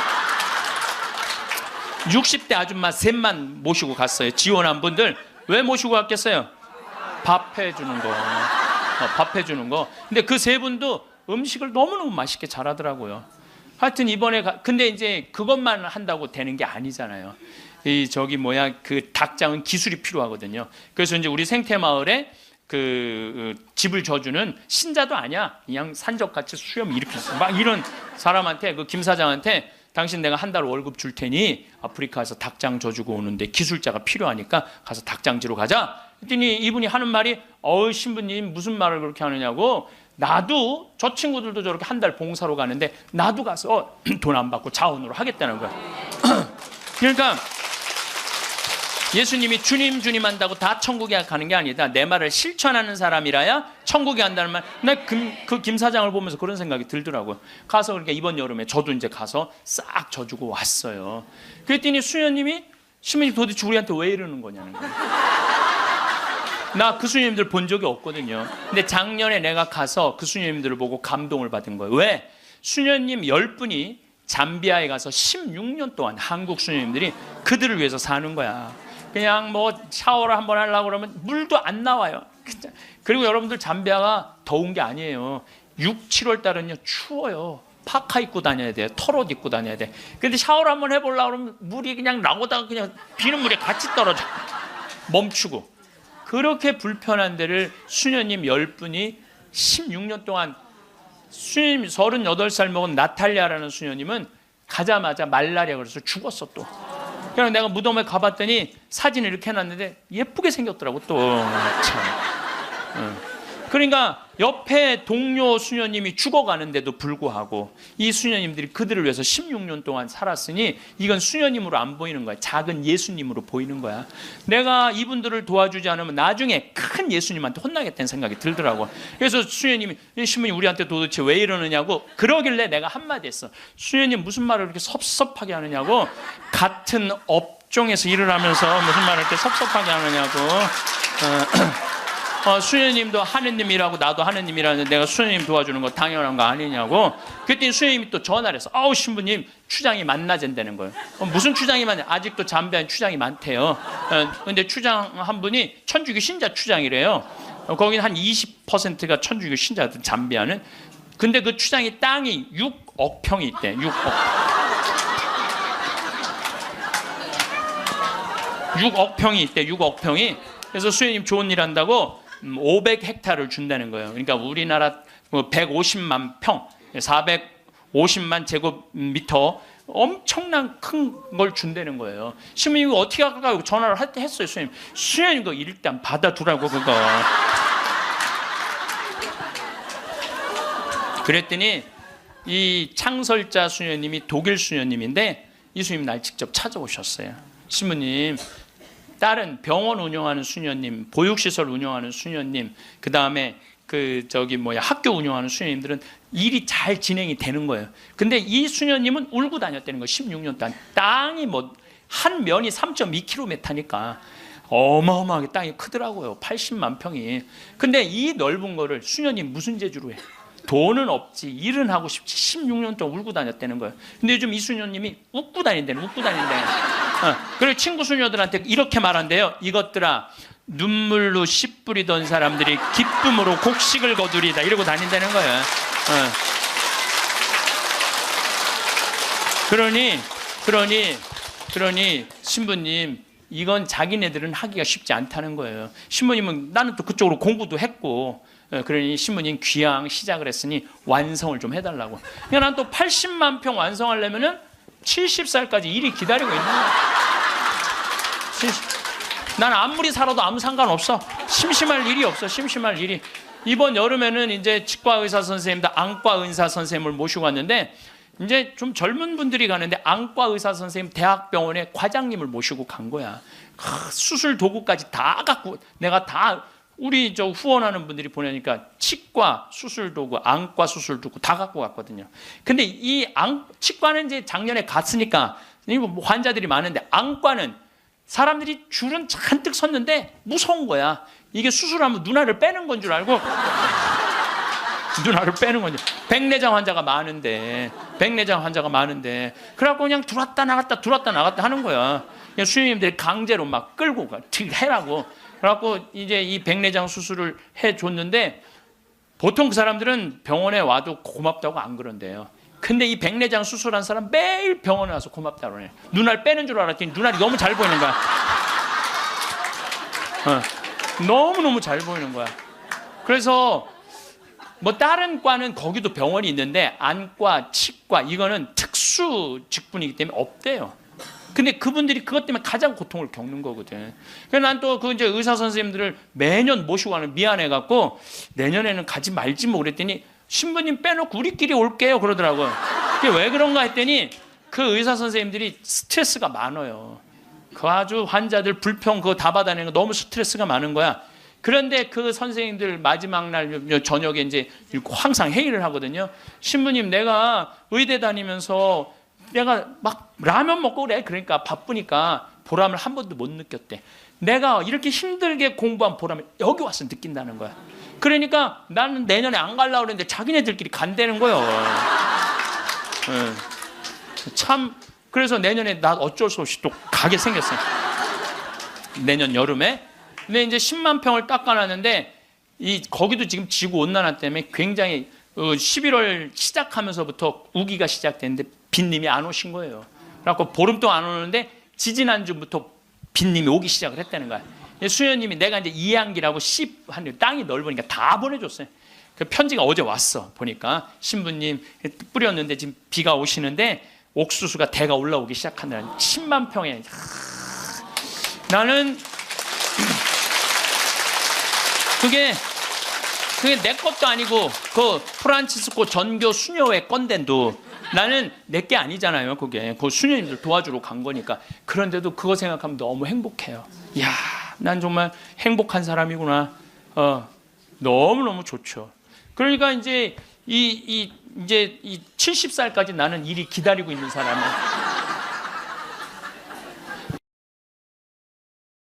60대 아줌마 3만 모시고 갔어요. 지원한 분들. 왜 모시고 갔겠어요? 밥 해주는 거. 밥 해주는 거. 근데 그 3분도 음식을 너무너무 맛있게 잘하더라고요. 하여튼 이번에 근데 이제 그것만 한다고 되는 게 아니잖아요. 그 닭장은 기술이 필요하거든요. 그래서 이제 우리 생태마을에 그 집을 져주는 신자도 아니야. 그냥 산적같이 수염 이렇게 막 이런 사람한테, 그 김 사장한테 당신 내가 한 달 월급 줄 테니 아프리카에서 닭장 져주고 오는데 기술자가 필요하니까 가서 닭장지로 가자. 그랬더니 이분이 하는 말이 신부님 무슨 말을 그렇게 하느냐고. 나도 저 친구들도 저렇게 한 달 봉사로 가는데 나도 가서 돈 안 받고 자원으로 하겠다는 거야. 그러니까 예수님이 주님 한다고 다 천국에 가는 게 아니다. 내 말을 실천하는 사람이라야 천국에 간다는 말. 나 그 김 사장을 보면서 그런 생각이 들더라고요. 가서 그러니까 이번 여름에 저도 이제 가서 싹 져주고 왔어요. 그랬더니 수녀님이 신부님 도대체 우리한테 왜 이러는 거냐는 거예요. 나 그 수녀님들 본 적이 없거든요. 근데 작년에 내가 가서 그 수녀님들을 보고 감동을 받은 거예요. 왜? 수녀님 10분이 잠비아에 가서 16년 동안 한국 수녀님들이 그들을 위해서 사는 거야. 그냥 뭐 샤워를 한번 하려고 그러면 물도 안 나와요. 그리고 여러분들 잠비아가 더운 게 아니에요. 6, 7월 달은요 추워요. 파카 입고 다녀야 돼요. 털옷 입고 다녀야 돼. 근데 샤워를 한번 해보려고 그러면 물이 그냥 나오다가 그냥 비는 물에 같이 떨어져. 멈추고. 그렇게 불편한 데를 수녀님 10분이 16년 동안, 수녀님 38살 먹은 나탈리아라는 수녀님은 가자마자 말라리아 그래서 죽었어 또. 그래서 내가 무덤에 가봤더니 사진을 이렇게 해놨는데 예쁘게 생겼더라고 또. 참. 그러니까 옆에 동료 수녀님이 죽어가는데도 불구하고 이 수녀님들이 그들을 위해서 16년 동안 살았으니 이건 수녀님으로 안 보이는 거야. 작은 예수님으로 보이는 거야. 내가 이분들을 도와주지 않으면 나중에 큰 예수님한테 혼나겠다는 생각이 들더라고. 그래서 수녀님이 신부님 우리한테 도대체 왜 이러느냐고. 그러길래 내가 한마디 했어. 수녀님 무슨 말을 그렇게 섭섭하게 하느냐고. 같은 업종에서 일을 하면서 무슨 말을 이렇게 섭섭하게 하느냐고. 수녀님도 하느님이라고 나도 하느님이라는데 내가 수녀님 도와주는 거 당연한 거 아니냐고. 그랬더니 수녀님이 또 전화를 해서 신부님 추장이 만나잔다는 거예요. 무슨 추장이 많냐. 아직도 잠비아에 추장이 많대요. 근데 추장 한 분이 천주교 신자 추장이래요. 거기는 한 20%가 천주교 신자들 잠비아는. 근데 그 추장이 땅이 6억 평이 있대. 6억 평이 있대. 6억 평이. 그래서 수녀님 좋은 일 한다고 500헥타를 준다는 거예요. 그러니까 우리나라 150만 평, 450만 제곱미터 엄청난 큰 걸 준다는 거예요. 신부님이 어떻게 할까 전화를 했어요. 수녀님 그거 일단 받아두라고 그거. 그랬더니 이 창설자 수녀님이 독일 수녀님인데 이 수녀님 날 직접 찾아오셨어요. 신부님 다른 병원 운영하는 수녀님, 보육시설 운영하는 수녀님, 그 다음에 학교 운영하는 수녀님들은 일이 잘 진행이 되는 거예요. 근데 이 수녀님은 울고 다녔다는 거예요. 16년 동안. 땅이 한 면이 3.2km니까 어마어마하게 땅이 크더라고요. 80만 평이. 근데 이 넓은 거를 수녀님 무슨 재주로 해? 돈은 없지, 일은 하고 싶지. 16년 동안 울고 다녔다는 거예요. 근데 요즘 이 수녀님이 웃고 다닌대. 그리고 친구 수녀들한테 이렇게 말한대요. 이것들아, 눈물로 씨 뿌리던 사람들이 기쁨으로 곡식을 거두리다. 이러고 다닌다는 거예요. 그러니 신부님 이건 자기네들은 하기가 쉽지 않다는 거예요. 신부님은 나는 또 그쪽으로 공부도 했고, 그러니 신부님 귀향 시작을 했으니 완성을 좀 해달라고. 그러니까 난 또 80만 평 완성하려면은 70살까지 일이 기다리고 있는 거야. 난 아무리 살아도 아무 상관없어. 심심할 일이 없어. 심심할 일이. 이번 여름에는 이제 치과 의사 선생님들, 안과 의사 선생님을 모시고 왔는데 이제 좀 젊은 분들이 가는데 안과 의사 선생님 대학병원에 과장님을 모시고 간 거야. 수술 도구까지 다 갖고 내가 다 우리 후원하는 분들이 보내니까 치과 수술 도구, 안과 수술 도구 다 갖고 갔거든요. 근데 이 치과는 이제 작년에 갔으니까 뭐 환자들이 많은데 안과는 사람들이 줄은 잔뜩 섰는데 무서운 거야. 이게 수술하면 눈알을 빼는 건 줄 알고 눈알을 빼는 건지. 백내장 환자가 많은데 그래갖고 그냥 들어왔다 나갔다 하는 거야. 그냥 수녀님들이 강제로 막 끌고 가 해라고. 그래갖고 이제 이 백내장 수술을 해줬는데 보통 그 사람들은 병원에 와도 고맙다고 안 그런대요. 근데 이 백내장 수술한 사람 매일 병원에 와서 고맙다고 그러네. 눈알 빼는 줄 알았더니 눈알이 너무 잘 보이는 거야. 너무너무 잘 보이는 거야. 그래서 뭐 다른 과는 거기도 병원이 있는데 안과, 치과 이거는 특수 직분이기 때문에 없대요. 근데 그분들이 그것 때문에 가장 고통을 겪는 거거든. 그래서 난 또 그 이제 의사 선생님들을 매년 모시고 가는 미안해갖고 내년에는 가지 말지 뭐 그랬더니 신부님 빼놓고 우리끼리 올게요 그러더라고요. 그게 왜 그런가 했더니 그 의사 선생님들이 스트레스가 많아요. 그 아주 환자들 불평 그거 다 받아내는 거 너무 스트레스가 많은 거야. 그런데 그 선생님들 마지막 날 저녁에 이제 항상 회의를 하거든요. 신부님 내가 의대 다니면서 내가 막 라면 먹고 그래. 그러니까 바쁘니까 보람을 한 번도 못 느꼈대. 내가 이렇게 힘들게 공부한 보람을 여기 와서 느낀다는 거야. 그러니까 나는 내년에 안 가려고 그랬는데 자기네들끼리 간다는 거예요. 참 그래서 내년에 나 어쩔 수 없이 또 가게 생겼어요. 내년 여름에. 근데 이제 10만 평을 닦아놨는데 거기도 지금 지구 온난화 때문에 굉장히 11월 시작하면서부터 우기가 시작됐는데 빈님이 안 오신 거예요. 그래갖고 보름 동안 안 오는데 지지난주부터 빈님이 오기 시작을 했다는 거야. 수녀님이 내가 이제 이양기라고 한 땅이 넓으니까 다 보내줬어요. 그 편지가 어제 왔어. 보니까 신부님 뿌렸는데 지금 비가 오시는데 옥수수가 대가 올라오기 시작한다는 10만 평에. 나는 그게 내 것도 아니고 그 프란치스코 전교 수녀회 건데도 나는 내 게 아니잖아요. 그게 그 수녀님들 도와주러 간 거니까. 그런데도 그거 생각하면 너무 행복해요. 이야, 난 정말 행복한 사람이구나. 너무너무 좋죠. 그러니까 이제 이제 70살까지 나는 일이 기다리고 있는 사람이야.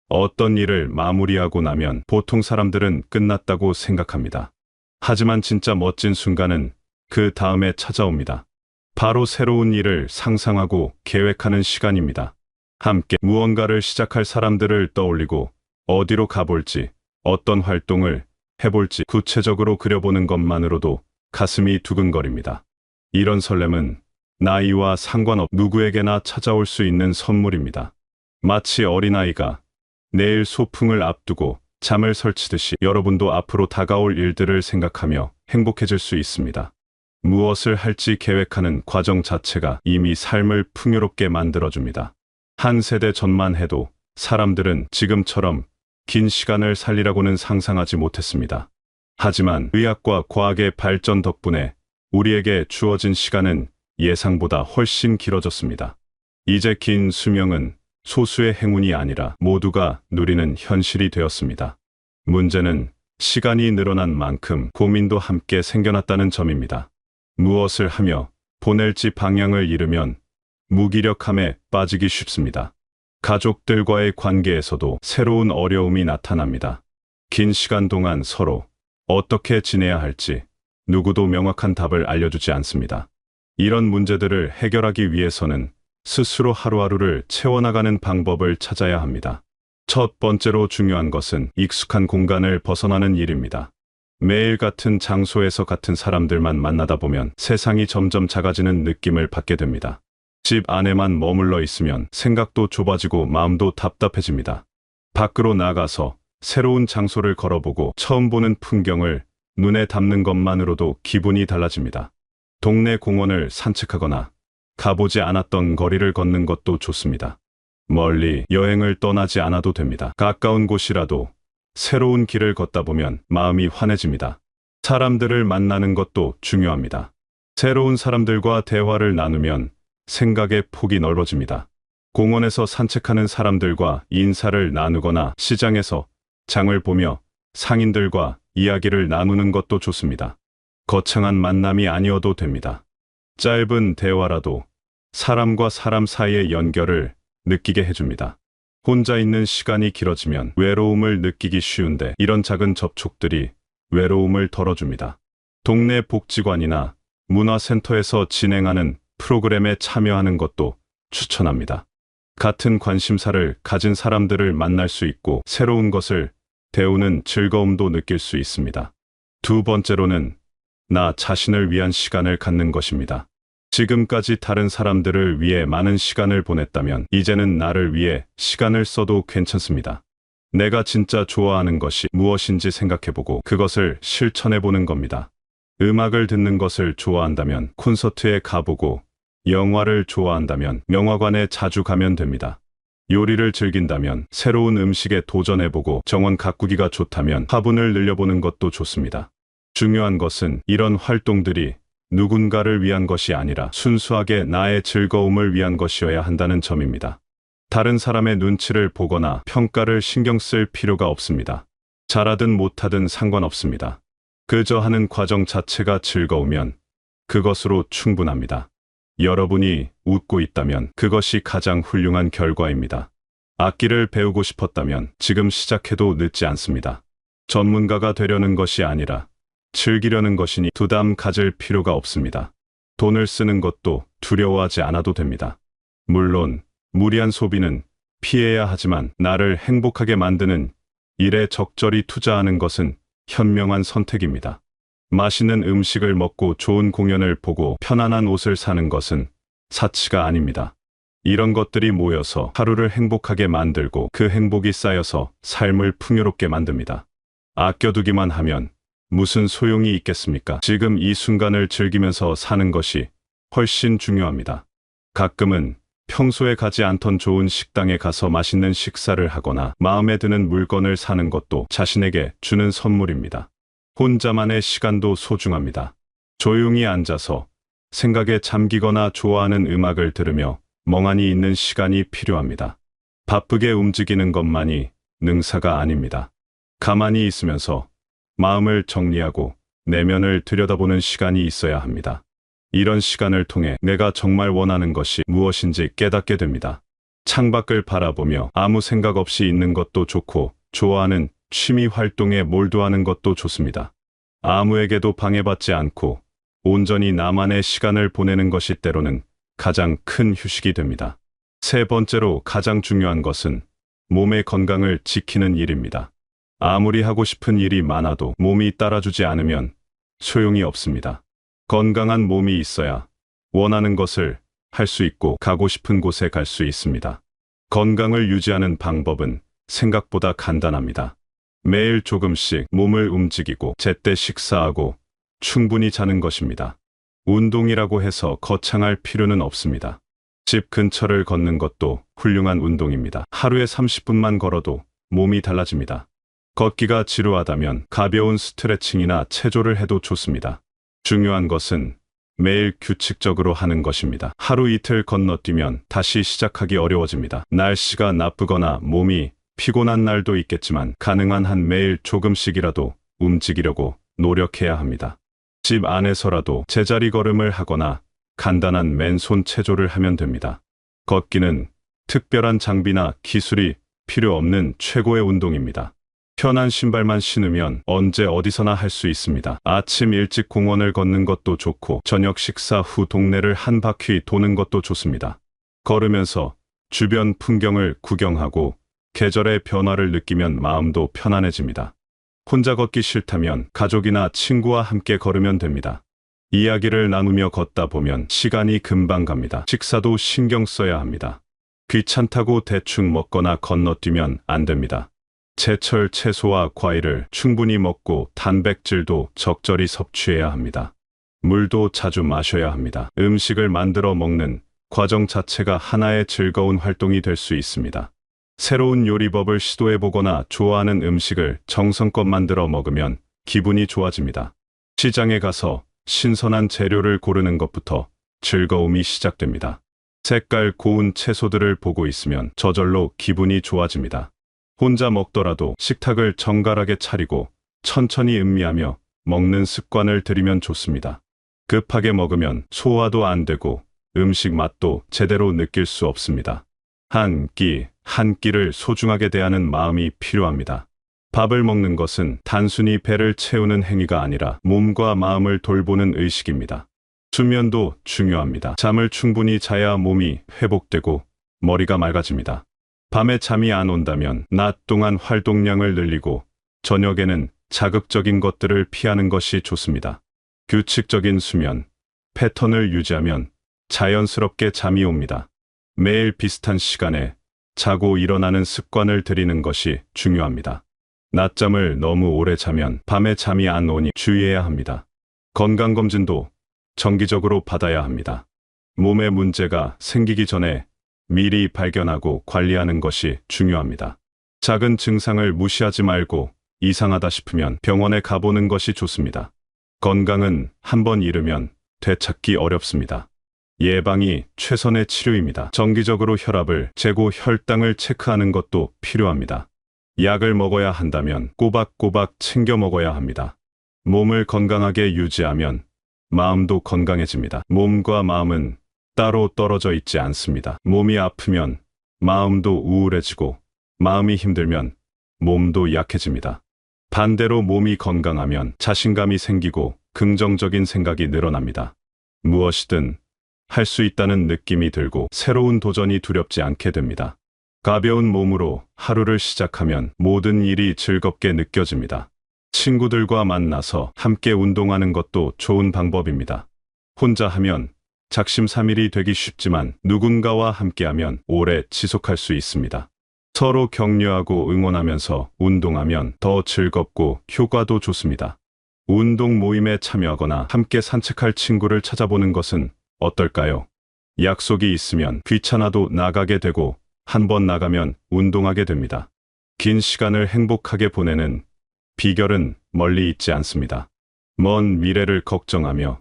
어떤 일을 마무리하고 나면 보통 사람들은 끝났다고 생각합니다. 하지만 진짜 멋진 순간은 그 다음에 찾아옵니다. 바로 새로운 일을 상상하고 계획하는 시간입니다. 함께 무언가를 시작할 사람들을 떠올리고 어디로 가볼지, 어떤 활동을 해볼지 구체적으로 그려보는 것만으로도 가슴이 두근거립니다. 이런 설렘은 나이와 상관없이 누구에게나 찾아올 수 있는 선물입니다. 마치 어린아이가 내일 소풍을 앞두고 잠을 설치듯이 여러분도 앞으로 다가올 일들을 생각하며 행복해질 수 있습니다. 무엇을 할지 계획하는 과정 자체가 이미 삶을 풍요롭게 만들어줍니다. 한 세대 전만 해도 사람들은 지금처럼 긴 시간을 살리라고는 상상하지 못했습니다. 하지만 의학과 과학의 발전 덕분에 우리에게 주어진 시간은 예상보다 훨씬 길어졌습니다. 이제 긴 수명은 소수의 행운이 아니라 모두가 누리는 현실이 되었습니다. 문제는 시간이 늘어난 만큼 고민도 함께 생겨났다는 점입니다. 무엇을 하며 보낼지 방향을 잃으면 무기력함에 빠지기 쉽습니다. 가족들과의 관계에서도 새로운 어려움이 나타납니다. 긴 시간 동안 서로 어떻게 지내야 할지 누구도 명확한 답을 알려주지 않습니다. 이런 문제들을 해결하기 위해서는 스스로 하루하루를 채워나가는 방법을 찾아야 합니다. 첫 번째로 중요한 것은 익숙한 공간을 벗어나는 일입니다. 매일 같은 장소에서 같은 사람들만 만나다 보면 세상이 점점 작아지는 느낌을 받게 됩니다. 집 안에만 머물러 있으면 생각도 좁아지고 마음도 답답해집니다. 밖으로 나가서 새로운 장소를 걸어보고 처음 보는 풍경을 눈에 담는 것만으로도 기분이 달라집니다. 동네 공원을 산책하거나 가보지 않았던 거리를 걷는 것도 좋습니다. 멀리 여행을 떠나지 않아도 됩니다. 가까운 곳이라도 새로운 길을 걷다 보면 마음이 환해집니다. 사람들을 만나는 것도 중요합니다. 새로운 사람들과 대화를 나누면 생각의 폭이 넓어집니다. 공원에서 산책하는 사람들과 인사를 나누거나 시장에서 장을 보며 상인들과 이야기를 나누는 것도 좋습니다. 거창한 만남이 아니어도 됩니다. 짧은 대화라도 사람과 사람 사이의 연결을 느끼게 해줍니다. 혼자 있는 시간이 길어지면 외로움을 느끼기 쉬운데 이런 작은 접촉들이 외로움을 덜어줍니다. 동네 복지관이나 문화센터에서 진행하는 프로그램에 참여하는 것도 추천합니다. 같은 관심사를 가진 사람들을 만날 수 있고 새로운 것을 배우는 즐거움도 느낄 수 있습니다. 두 번째로는 나 자신을 위한 시간을 갖는 것입니다. 지금까지 다른 사람들을 위해 많은 시간을 보냈다면 이제는 나를 위해 시간을 써도 괜찮습니다. 내가 진짜 좋아하는 것이 무엇인지 생각해보고 그것을 실천해보는 겁니다. 음악을 듣는 것을 좋아한다면 콘서트에 가보고 영화를 좋아한다면 영화관에 자주 가면 됩니다. 요리를 즐긴다면 새로운 음식에 도전해보고 정원 가꾸기가 좋다면 화분을 늘려보는 것도 좋습니다. 중요한 것은 이런 활동들이 누군가를 위한 것이 아니라 순수하게 나의 즐거움을 위한 것이어야 한다는 점입니다. 다른 사람의 눈치를 보거나 평가를 신경 쓸 필요가 없습니다. 잘하든 못하든 상관없습니다. 그저 하는 과정 자체가 즐거우면 그것으로 충분합니다. 여러분이 웃고 있다면 그것이 가장 훌륭한 결과입니다. 악기를 배우고 싶었다면 지금 시작해도 늦지 않습니다. 전문가가 되려는 것이 아니라 즐기려는 것이니 부담 가질 필요가 없습니다. 돈을 쓰는 것도 두려워하지 않아도 됩니다. 물론 무리한 소비는 피해야 하지만 나를 행복하게 만드는 일에 적절히 투자하는 것은 현명한 선택입니다. 맛있는 음식을 먹고 좋은 공연을 보고 편안한 옷을 사는 것은 사치가 아닙니다. 이런 것들이 모여서 하루를 행복하게 만들고 그 행복이 쌓여서 삶을 풍요롭게 만듭니다. 아껴두기만 하면 무슨 소용이 있겠습니까? 지금 이 순간을 즐기면서 사는 것이 훨씬 중요합니다. 가끔은 평소에 가지 않던 좋은 식당에 가서 맛있는 식사를 하거나 마음에 드는 물건을 사는 것도 자신에게 주는 선물입니다. 혼자만의 시간도 소중합니다. 조용히 앉아서 생각에 잠기거나 좋아하는 음악을 들으며 멍하니 있는 시간이 필요합니다. 바쁘게 움직이는 것만이 능사가 아닙니다. 가만히 있으면서 마음을 정리하고 내면을 들여다보는 시간이 있어야 합니다. 이런 시간을 통해 내가 정말 원하는 것이 무엇인지 깨닫게 됩니다. 창밖을 바라보며 아무 생각 없이 있는 것도 좋고 좋아하는 취미 활동에 몰두하는 것도 좋습니다. 아무에게도 방해받지 않고 온전히 나만의 시간을 보내는 것이 때로는 가장 큰 휴식이 됩니다. 세 번째로 가장 중요한 것은 몸의 건강을 지키는 일입니다. 아무리 하고 싶은 일이 많아도 몸이 따라주지 않으면 소용이 없습니다. 건강한 몸이 있어야 원하는 것을 할 수 있고 가고 싶은 곳에 갈 수 있습니다. 건강을 유지하는 방법은 생각보다 간단합니다. 매일 조금씩 몸을 움직이고 제때 식사하고 충분히 자는 것입니다. 운동이라고 해서 거창할 필요는 없습니다. 집 근처를 걷는 것도 훌륭한 운동입니다. 하루에 30분만 걸어도 몸이 달라집니다. 걷기가 지루하다면 가벼운 스트레칭이나 체조를 해도 좋습니다. 중요한 것은 매일 규칙적으로 하는 것입니다. 하루 이틀 건너뛰면 다시 시작하기 어려워집니다. 날씨가 나쁘거나 몸이 피곤한 날도 있겠지만 가능한 한 매일 조금씩이라도 움직이려고 노력해야 합니다. 집 안에서라도 제자리 걸음을 하거나 간단한 맨손 체조를 하면 됩니다. 걷기는 특별한 장비나 기술이 필요 없는 최고의 운동입니다. 편한 신발만 신으면 언제 어디서나 할 수 있습니다. 아침 일찍 공원을 걷는 것도 좋고 저녁 식사 후 동네를 한 바퀴 도는 것도 좋습니다. 걸으면서 주변 풍경을 구경하고 계절의 변화를 느끼면 마음도 편안해집니다. 혼자 걷기 싫다면 가족이나 친구와 함께 걸으면 됩니다. 이야기를 나누며 걷다 보면 시간이 금방 갑니다. 식사도 신경 써야 합니다. 귀찮다고 대충 먹거나 건너뛰면 안 됩니다. 제철 채소와 과일을 충분히 먹고 단백질도 적절히 섭취해야 합니다. 물도 자주 마셔야 합니다. 음식을 만들어 먹는 과정 자체가 하나의 즐거운 활동이 될 수 있습니다. 새로운 요리법을 시도해보거나 좋아하는 음식을 정성껏 만들어 먹으면 기분이 좋아집니다. 시장에 가서 신선한 재료를 고르는 것부터 즐거움이 시작됩니다. 색깔 고운 채소들을 보고 있으면 저절로 기분이 좋아집니다. 혼자 먹더라도 식탁을 정갈하게 차리고 천천히 음미하며 먹는 습관을 들이면 좋습니다. 급하게 먹으면 소화도 안 되고 음식 맛도 제대로 느낄 수 없습니다. 한 끼, 한 끼를 소중하게 대하는 마음이 필요합니다. 밥을 먹는 것은 단순히 배를 채우는 행위가 아니라 몸과 마음을 돌보는 의식입니다. 수면도 중요합니다. 잠을 충분히 자야 몸이 회복되고 머리가 맑아집니다. 밤에 잠이 안 온다면 낮 동안 활동량을 늘리고 저녁에는 자극적인 것들을 피하는 것이 좋습니다. 규칙적인 수면 패턴을 유지하면 자연스럽게 잠이 옵니다. 매일 비슷한 시간에 자고 일어나는 습관을 들이는 것이 중요합니다. 낮잠을 너무 오래 자면 밤에 잠이 안 오니 주의해야 합니다. 건강검진도 정기적으로 받아야 합니다. 몸에 문제가 생기기 전에 미리 발견하고 관리하는 것이 중요합니다. 작은 증상을 무시하지 말고 이상하다 싶으면 병원에 가보는 것이 좋습니다. 건강은 한번 잃으면 되찾기 어렵습니다. 예방이 최선의 치료입니다. 정기적으로 혈압을 재고 혈당을 체크하는 것도 필요합니다. 약을 먹어야 한다면 꼬박꼬박 챙겨 먹어야 합니다. 몸을 건강하게 유지하면 마음도 건강해집니다. 몸과 마음은 따로 떨어져 있지 않습니다. 몸이 아프면 마음도 우울해지고 마음이 힘들면 몸도 약해집니다. 반대로 몸이 건강하면 자신감이 생기고 긍정적인 생각이 늘어납니다. 무엇이든 할 수 있다는 느낌이 들고 새로운 도전이 두렵지 않게 됩니다. 가벼운 몸으로 하루를 시작하면 모든 일이 즐겁게 느껴집니다. 친구들과 만나서 함께 운동하는 것도 좋은 방법입니다. 혼자 하면 작심삼일이 되기 쉽지만 누군가와 함께하면 오래 지속할 수 있습니다. 서로 격려하고 응원하면서 운동하면 더 즐겁고 효과도 좋습니다. 운동 모임에 참여하거나 함께 산책할 친구를 찾아보는 것은 어떨까요? 약속이 있으면 귀찮아도 나가게 되고 한번 나가면 운동하게 됩니다. 긴 시간을 행복하게 보내는 비결은 멀리 있지 않습니다. 먼 미래를 걱정하며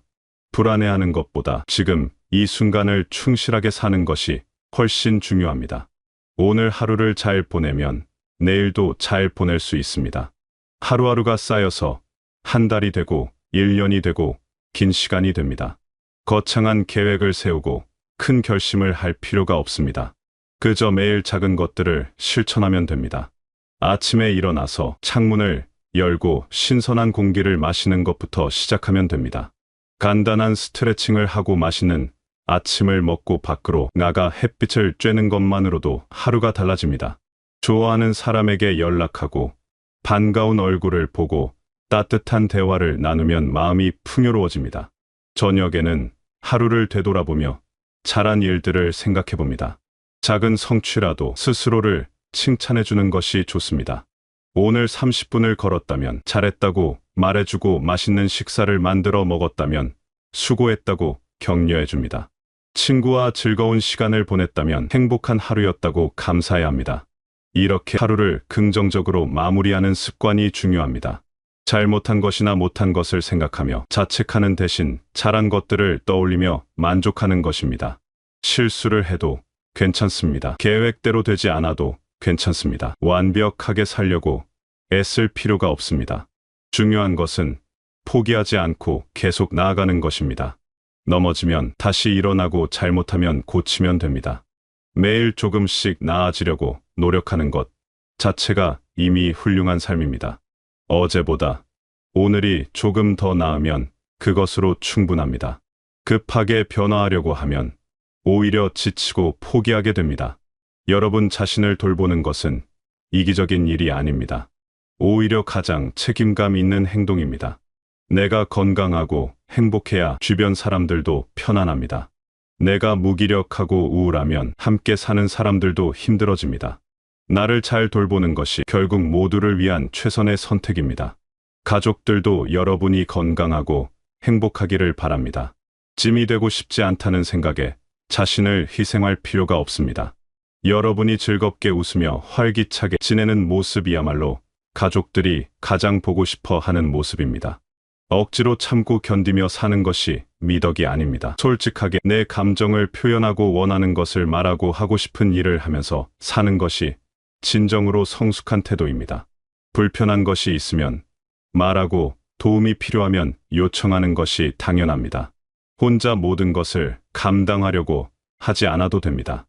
불안해하는 것보다 지금 이 순간을 충실하게 사는 것이 훨씬 중요합니다. 오늘 하루를 잘 보내면 내일도 잘 보낼 수 있습니다. 하루하루가 쌓여서 한 달이 되고 1년이 되고 긴 시간이 됩니다. 거창한 계획을 세우고 큰 결심을 할 필요가 없습니다. 그저 매일 작은 것들을 실천하면 됩니다. 아침에 일어나서 창문을 열고 신선한 공기를 마시는 것부터 시작하면 됩니다. 간단한 스트레칭을 하고 맛있는 아침을 먹고 밖으로 나가 햇빛을 쬐는 것만으로도 하루가 달라집니다. 좋아하는 사람에게 연락하고 반가운 얼굴을 보고 따뜻한 대화를 나누면 마음이 풍요로워집니다. 저녁에는 하루를 되돌아보며 잘한 일들을 생각해 봅니다. 작은 성취라도 스스로를 칭찬해 주는 것이 좋습니다. 오늘 30분을 걸었다면 잘했다고 말해주고 맛있는 식사를 만들어 먹었다면 수고했다고 격려해 줍니다. 친구와 즐거운 시간을 보냈다면 행복한 하루였다고 감사해야 합니다. 이렇게 하루를 긍정적으로 마무리하는 습관이 중요합니다. 잘못한 것이나 못한 것을 생각하며 자책하는 대신 잘한 것들을 떠올리며 만족하는 것입니다. 실수를 해도 괜찮습니다. 계획대로 되지 않아도 괜찮습니다. 완벽하게 살려고 애쓸 필요가 없습니다. 중요한 것은 포기하지 않고 계속 나아가는 것입니다. 넘어지면 다시 일어나고 잘못하면 고치면 됩니다. 매일 조금씩 나아지려고 노력하는 것 자체가 이미 훌륭한 삶입니다. 어제보다 오늘이 조금 더 나으면 그것으로 충분합니다. 급하게 변화하려고 하면 오히려 지치고 포기하게 됩니다. 여러분 자신을 돌보는 것은 이기적인 일이 아닙니다. 오히려 가장 책임감 있는 행동입니다. 내가 건강하고 행복해야 주변 사람들도 편안합니다. 내가 무기력하고 우울하면 함께 사는 사람들도 힘들어집니다. 나를 잘 돌보는 것이 결국 모두를 위한 최선의 선택입니다. 가족들도 여러분이 건강하고 행복하기를 바랍니다. 짐이 되고 싶지 않다는 생각에 자신을 희생할 필요가 없습니다. 여러분이 즐겁게 웃으며 활기차게 지내는 모습이야말로 가족들이 가장 보고 싶어 하는 모습입니다. 억지로 참고 견디며 사는 것이 미덕이 아닙니다. 솔직하게 내 감정을 표현하고 원하는 것을 말하고 하고 싶은 일을 하면서 사는 것이 진정으로 성숙한 태도입니다. 불편한 것이 있으면 말하고 도움이 필요하면 요청하는 것이 당연합니다. 혼자 모든 것을 감당하려고 하지 않아도 됩니다.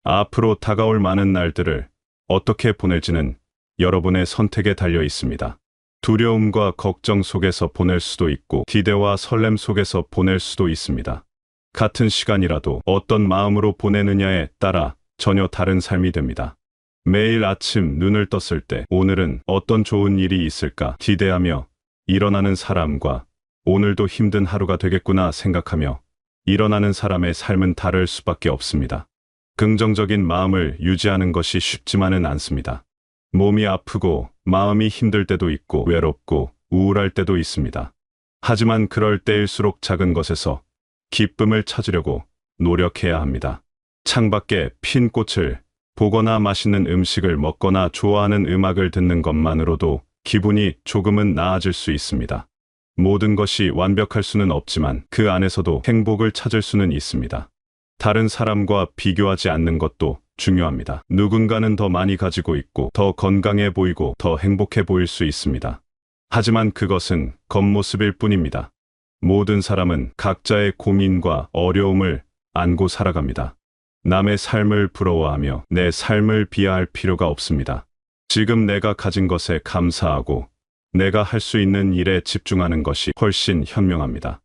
앞으로 다가올 많은 날들을 어떻게 보낼지는 여러분의 선택에 달려 있습니다. 두려움과 걱정 속에서 보낼 수도 있고 기대와 설렘 속에서 보낼 수도 있습니다. 같은 시간이라도 어떤 마음으로 보내느냐에 따라 전혀 다른 삶이 됩니다. 매일 아침 눈을 떴을 때 오늘은 어떤 좋은 일이 있을까 기대하며 일어나는 사람과 오늘도 힘든 하루가 되겠구나 생각하며 일어나는 사람의 삶은 다를 수밖에 없습니다. 긍정적인 마음을 유지하는 것이 쉽지만은 않습니다. 몸이 아프고 마음이 힘들 때도 있고 외롭고 우울할 때도 있습니다. 하지만 그럴 때일수록 작은 것에서 기쁨을 찾으려고 노력해야 합니다. 창밖에 핀 꽃을 보거나 맛있는 음식을 먹거나 좋아하는 음악을 듣는 것만으로도 기분이 조금은 나아질 수 있습니다. 모든 것이 완벽할 수는 없지만 그 안에서도 행복을 찾을 수는 있습니다. 다른 사람과 비교하지 않는 것도 중요합니다. 누군가는 더 많이 가지고 있고 더 건강해 보이고 더 행복해 보일 수 있습니다. 하지만 그것은 겉모습일 뿐입니다. 모든 사람은 각자의 고민과 어려움을 안고 살아갑니다. 남의 삶을 부러워하며 내 삶을 비하할 필요가 없습니다. 지금 내가 가진 것에 감사하고 내가 할 수 있는 일에 집중하는 것이 훨씬 현명합니다.